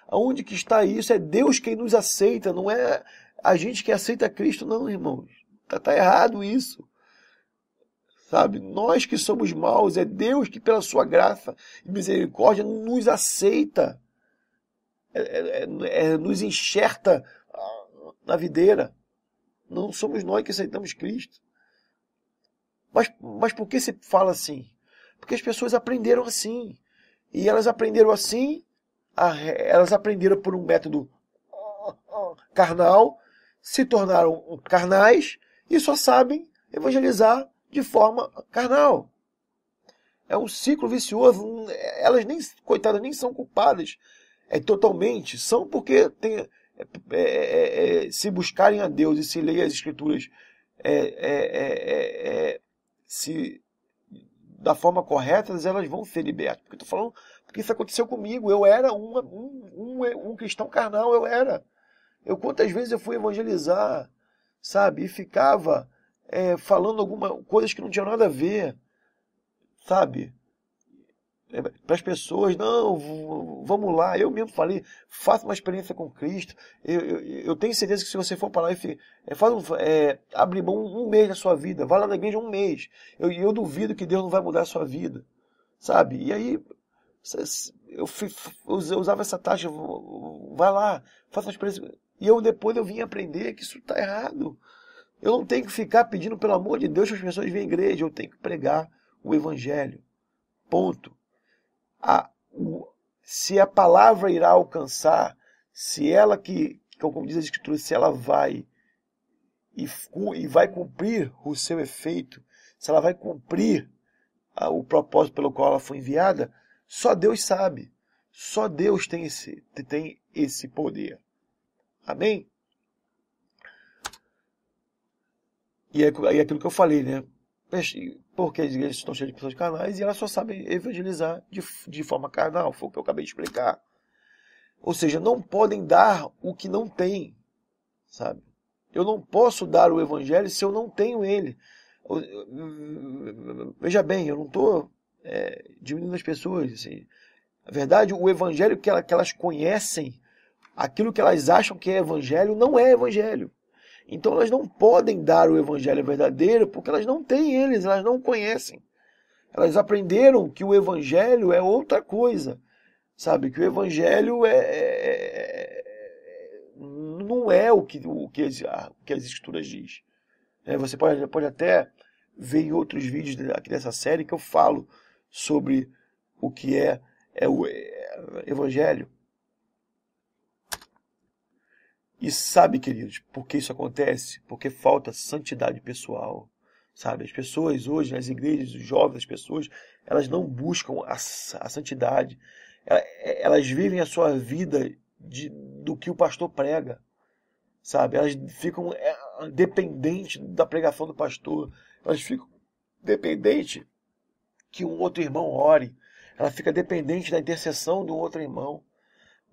A: Aonde que está isso? É Deus quem nos aceita, não é a gente que aceita Cristo, não, irmãos. Está errado isso. Sabe? Nós que somos maus, é Deus que pela sua graça e misericórdia nos aceita, nos enxerta na videira. Não somos nós que aceitamos Cristo. Mas por que se fala assim? Porque as pessoas aprenderam assim. E elas aprenderam assim, elas aprenderam por um método carnal, se tornaram carnais e só sabem evangelizar de forma carnal. É um ciclo vicioso. Elas coitadas, nem são culpadas. Totalmente. São porque se buscarem a Deus e se lerem as Escrituras da forma correta, elas vão ser libertas. Porque estou falando, porque isso aconteceu comigo. Eu era um cristão carnal, quantas vezes eu fui evangelizar, sabe? E ficava falando coisas que não tinham nada a ver, sabe? para as pessoas, não, vamos lá, eu mesmo falei, faça uma experiência com Cristo, eu tenho certeza que se você for para lá e abre mão um mês da sua vida, vai lá na igreja um mês, eu duvido que Deus não vai mudar a sua vida, sabe? E aí, eu usava essa taxa, vai lá, faça uma experiência, e depois eu vim aprender que isso está errado. Eu não tenho que ficar pedindo, pelo amor de Deus, que as pessoas venham à igreja, eu tenho que pregar o evangelho, ponto. Se a palavra irá alcançar, se ela como diz a Escritura, se ela vai e vai cumprir o seu efeito, se ela vai cumprir o propósito pelo qual ela foi enviada, só Deus sabe. Só Deus tem esse poder. Amém? E é aquilo que eu falei, né? Porque as igrejas estão cheias de pessoas carnais e elas só sabem evangelizar de forma carnal, foi o que eu acabei de explicar. Ou seja, não podem dar o que não têm, sabe? Eu não posso dar o evangelho se eu não tenho ele. Veja bem, eu não estou diminuindo as pessoas. Assim. Na verdade, o evangelho que elas conhecem, aquilo que elas acham que é evangelho, não é evangelho. Então elas não podem dar o evangelho verdadeiro porque elas não têm elas não conhecem. Elas aprenderam que o evangelho é outra coisa, sabe? Que o evangelho não é o que as escrituras diz. Você pode até ver em outros vídeos aqui dessa série que eu falo sobre o que é o evangelho. E sabe, queridos, por que isso acontece? Porque falta santidade pessoal, sabe? As pessoas hoje, nas igrejas, os jovens, as pessoas, elas não buscam a santidade. Elas vivem a sua vida do que o pastor prega, sabe? Elas ficam dependentes da pregação do pastor. Elas ficam dependentes que um outro irmão ore. Ela fica dependente da intercessão do outro irmão.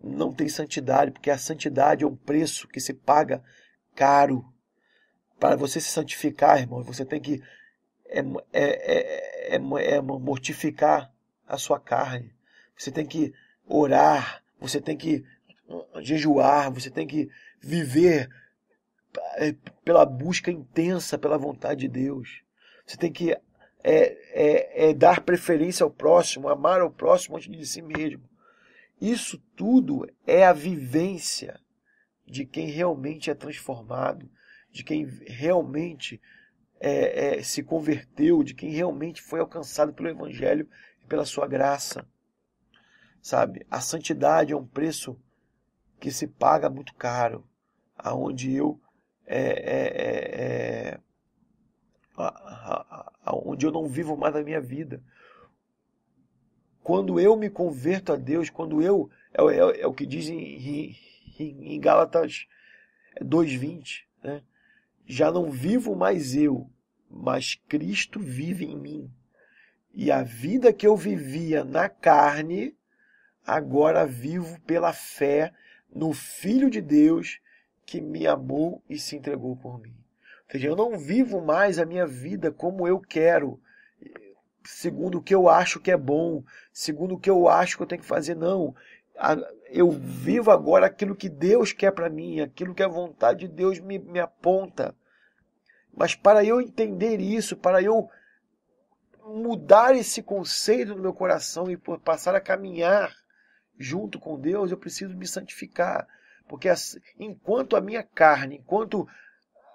A: Não tem santidade, porque a santidade é um preço que se paga caro. Para você se santificar, irmão, você tem que mortificar a sua carne. Você tem que orar, você tem que jejuar, você tem que viver pela busca intensa pela vontade de Deus. Você tem que dar preferência ao próximo, amar ao próximo antes de si mesmo. Isso tudo é a vivência de quem realmente é transformado, de quem realmente se converteu, de quem realmente foi alcançado pelo Evangelho e pela sua graça. Sabe? A santidade é um preço que se paga muito caro, aonde onde eu não vivo mais a minha vida. Quando eu me converto a Deus, quando é o que diz em Gálatas 2:20, né? Já não vivo mais eu, mas Cristo vive em mim. E a vida que eu vivia na carne, agora vivo pela fé no Filho de Deus que me amou e se entregou por mim. Ou seja, eu não vivo mais a minha vida como eu quero, segundo o que eu acho que é bom, segundo o que eu acho que eu tenho que fazer, não. Eu vivo agora aquilo que Deus quer para mim, aquilo que a vontade de Deus me aponta. Mas para eu entender isso, para eu mudar esse conceito no meu coração e passar a caminhar junto com Deus, eu preciso me santificar. Porque enquanto a minha carne, enquanto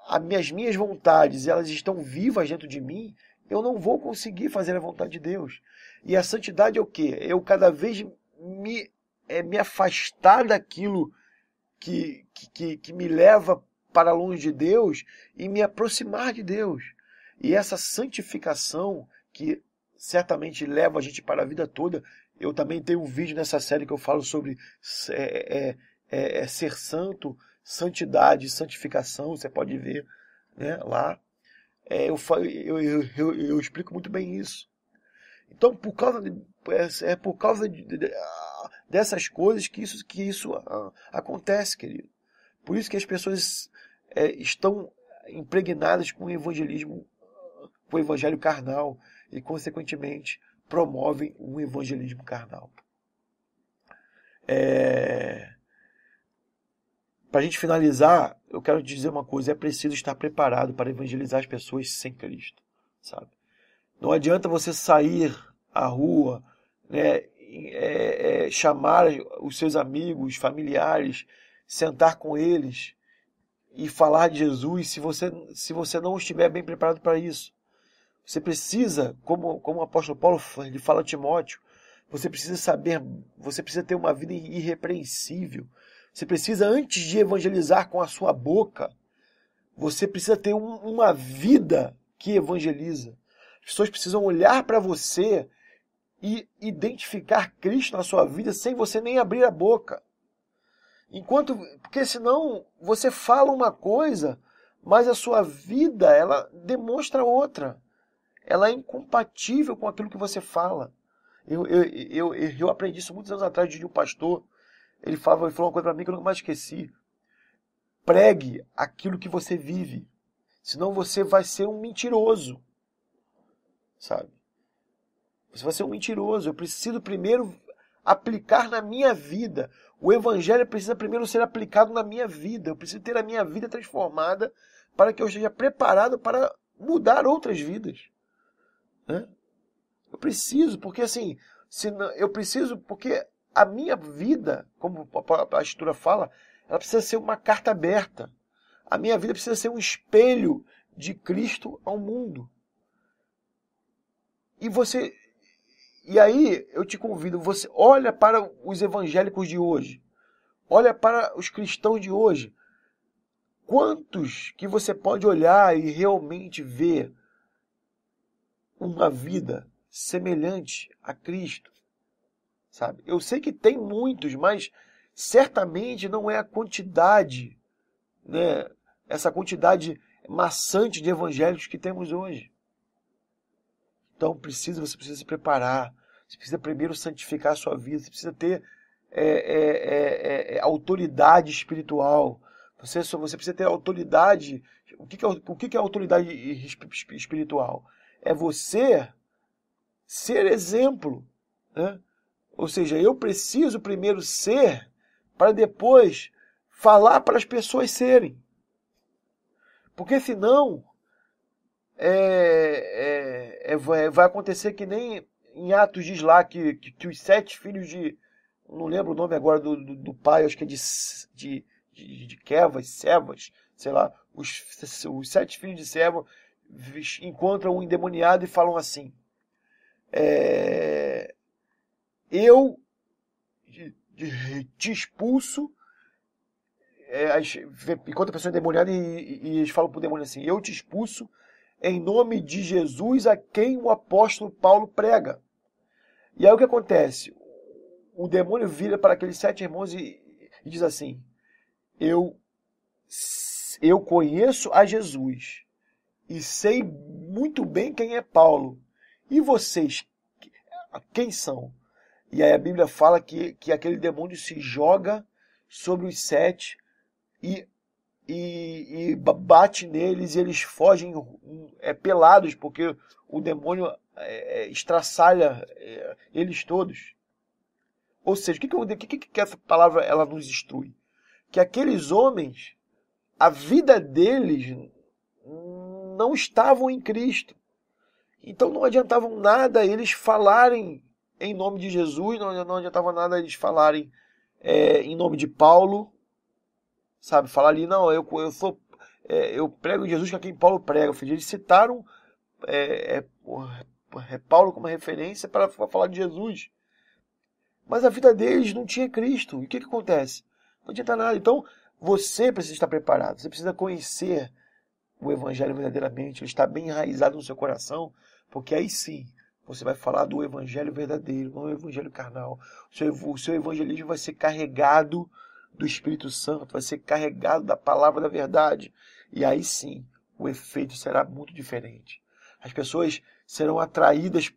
A: as minhas vontades, elas estão vivas dentro de mim, eu não vou conseguir fazer a vontade de Deus. E a santidade é o quê? Eu cada vez me afastar daquilo que me leva para longe de Deus e me aproximar de Deus. E essa santificação que certamente leva a gente para a vida toda. Eu também tenho um vídeo nessa série que eu falo sobre ser santo, santidade, santificação. Você pode ver, né, lá. Eu explico muito bem isso. Então, por causa dessas coisas que isso acontece, querido. Por isso que as pessoas estão impregnadas com o evangelismo, com o evangelho carnal e, consequentemente, promovem um evangelismo carnal. Para a gente finalizar, eu quero dizer uma coisa: é preciso estar preparado para evangelizar as pessoas sem Cristo, sabe? Não adianta você sair à rua, né, chamar os seus amigos, familiares, sentar com eles e falar de Jesus se você não estiver bem preparado para isso. Você precisa, como o apóstolo Paulo ele fala a Timóteo, você precisa ter uma vida irrepreensível. Você precisa, antes de evangelizar com a sua boca, você precisa ter uma vida que evangeliza. As pessoas precisam olhar para você e identificar Cristo na sua vida sem você nem abrir a boca. Porque senão você fala uma coisa, mas a sua vida ela demonstra outra. Ela é incompatível com aquilo que você fala. Eu aprendi isso muitos anos atrás de um pastor. Ele falou uma coisa para mim que eu nunca mais esqueci. Pregue aquilo que você vive. Senão você vai ser um mentiroso. Sabe? Você vai ser um mentiroso. Eu preciso primeiro aplicar na minha vida. O evangelho precisa primeiro ser aplicado na minha vida. Eu preciso ter a minha vida transformada para que eu esteja preparado para mudar outras vidas. Né? Eu preciso, porque assim, porque a minha vida, como a Escritura fala, ela precisa ser uma carta aberta. A minha vida precisa ser um espelho de Cristo ao mundo. E aí eu te convido, você olha para os evangélicos de hoje, olha para os cristãos de hoje. Quantos que você pode olhar e realmente ver uma vida semelhante a Cristo? Sabe? Eu sei que tem muitos, mas certamente não é a quantidade, né, essa quantidade maçante de evangélicos que temos hoje. Então você precisa se preparar, você precisa primeiro santificar a sua vida, você precisa ter autoridade espiritual, você precisa ter autoridade. O que é autoridade espiritual? É você ser exemplo, né? Ou seja, eu preciso primeiro ser para depois falar para as pessoas serem. Porque senão vai acontecer que nem em Atos diz lá que os 7 filhos de... Não lembro o nome agora do pai, acho que é de Sevas, sei lá. Os 7 filhos de Seva encontram um endemoniado e falam assim: eu te expulso. Enquanto a pessoa é endemoniada, e eles falam para o demônio assim: eu te expulso em nome de Jesus, a quem o apóstolo Paulo prega. E aí o que acontece? O demônio vira para aqueles 7 irmãos e diz assim: eu conheço a Jesus e sei muito bem quem é Paulo. E vocês, quem são? E aí a Bíblia fala que aquele demônio se joga sobre os 7 e bate neles, e eles fogem pelados, porque o demônio estraçalha eles todos. Ou seja, o que essa palavra ela nos instrui? Que aqueles homens, a vida deles não estavam em Cristo. Então não adiantavam nada eles falarem em nome de Jesus, não adiantava nada eles falarem em nome de Paulo, sabe? Falar ali, não, eu prego Jesus que é quem Paulo prega. Eles citaram Paulo como referência para falar de Jesus. Mas a vida deles não tinha Cristo. E o que acontece? Não adianta nada. Então, você precisa estar preparado. Você precisa conhecer o Evangelho verdadeiramente. Ele está bem enraizado no seu coração. Porque aí sim, você vai falar do Evangelho verdadeiro, não o Evangelho carnal. O seu evangelismo vai ser carregado do Espírito Santo. Vai ser carregado da palavra da verdade. E aí sim, o efeito será muito diferente. As pessoas serão atraídas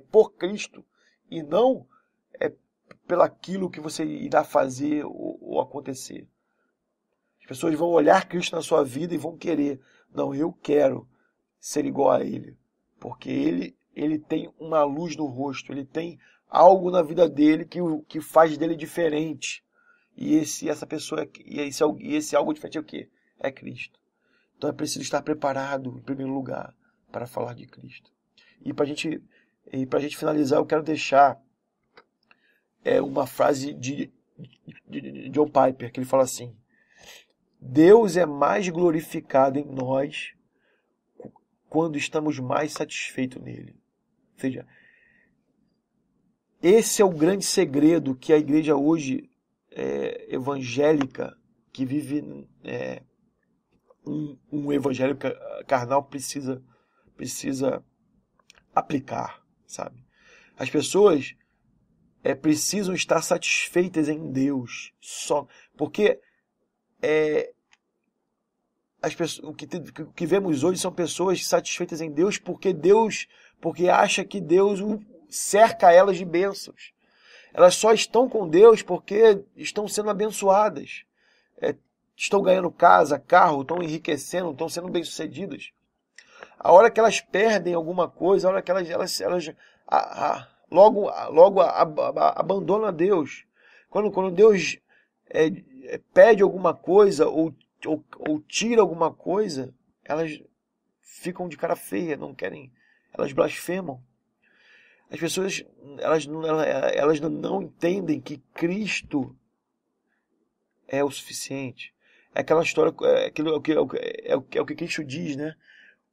A: por Cristo e não pelaquilo que você irá fazer ou acontecer. As pessoas vão olhar Cristo na sua vida e vão querer. Não, eu quero ser igual a ele, porque ele tem uma luz no rosto, ele tem algo na vida dele que faz dele diferente. E esse algo diferente é o quê? É Cristo. Então é preciso estar preparado, em primeiro lugar, para falar de Cristo. E para a gente finalizar, eu quero deixar uma frase de John Piper, que ele fala assim: Deus é mais glorificado em nós quando estamos mais satisfeitos nele. Ou seja, esse é o grande segredo que a igreja hoje evangélica, que vive um evangelho carnal, precisa aplicar, sabe? As pessoas precisam estar satisfeitas em Deus, só porque as pessoas, o que vemos hoje são pessoas satisfeitas em Deus porque acha que Deus cerca elas de bênçãos. Elas só estão com Deus porque estão sendo abençoadas. Estão ganhando casa, carro, estão enriquecendo, estão sendo bem-sucedidas. A hora que elas perdem alguma coisa, a hora que elas logo abandonam a Deus. Quando Deus pede alguma coisa ou tira alguma coisa, elas ficam de cara feia, não querem, elas blasfemam. As pessoas elas não entendem que Cristo é o suficiente. É aquela história, é o que Cristo diz, né?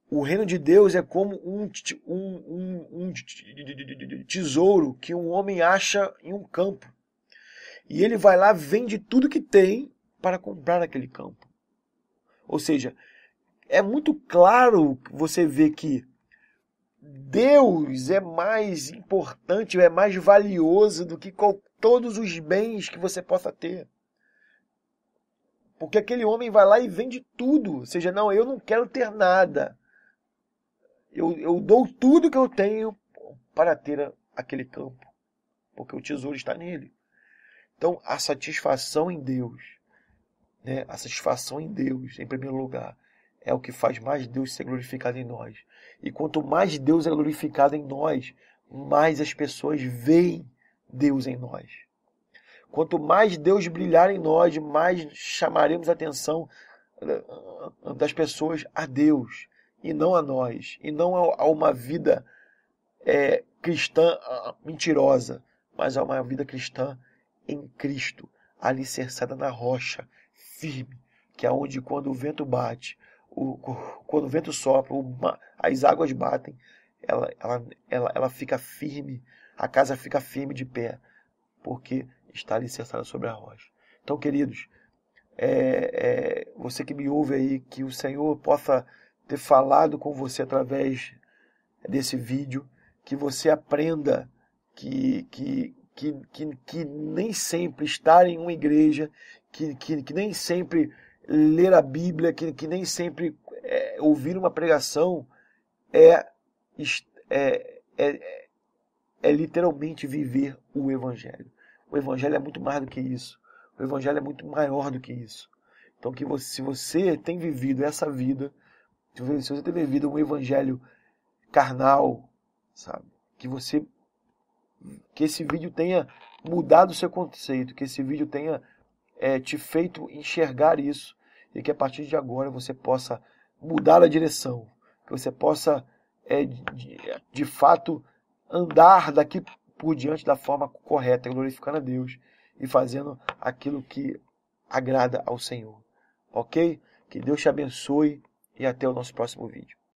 A: O reino de Deus é como um tesouro que um homem acha em um campo. E ele vai lá, vende tudo que tem para comprar aquele campo. Ou seja, é muito claro você ver que Deus é mais importante, é mais valioso do que todos os bens que você possa ter. Porque aquele homem vai lá e vende tudo. Ou seja, não, eu não quero ter nada. Eu dou tudo que eu tenho para ter aquele campo. Porque o tesouro está nele. Então, a satisfação em Deus, né? A satisfação em Deus, em primeiro lugar, é o que faz mais Deus ser glorificado em nós. E quanto mais Deus é glorificado em nós, mais as pessoas veem Deus em nós. Quanto mais Deus brilhar em nós, mais chamaremos a atenção das pessoas a Deus, e não a nós, e não a uma vida cristã mentirosa, mas a uma vida cristã em Cristo, alicerçada na rocha, firme, que é onde quando o vento bate, quando o vento sopra, as águas batem, ela fica firme, a casa fica firme de pé, porque está alicerçada sobre a rocha. Então, queridos, você que me ouve aí, que o Senhor possa ter falado com você através desse vídeo, que você aprenda que nem sempre estar em uma igreja, que nem sempre ler a Bíblia, que nem sempre ouvir uma pregação é literalmente viver o Evangelho. O Evangelho é muito mais do que isso. O Evangelho é muito maior do que isso. Então, se você tem vivido essa vida, se você tem vivido um Evangelho carnal, sabe? Que esse vídeo tenha mudado o seu conceito, que esse vídeo tenha te feito enxergar isso, e que a partir de agora você possa mudar a direção, que você possa de fato andar daqui por diante da forma correta, glorificando a Deus e fazendo aquilo que agrada ao Senhor. Ok? Que Deus te abençoe e até o nosso próximo vídeo.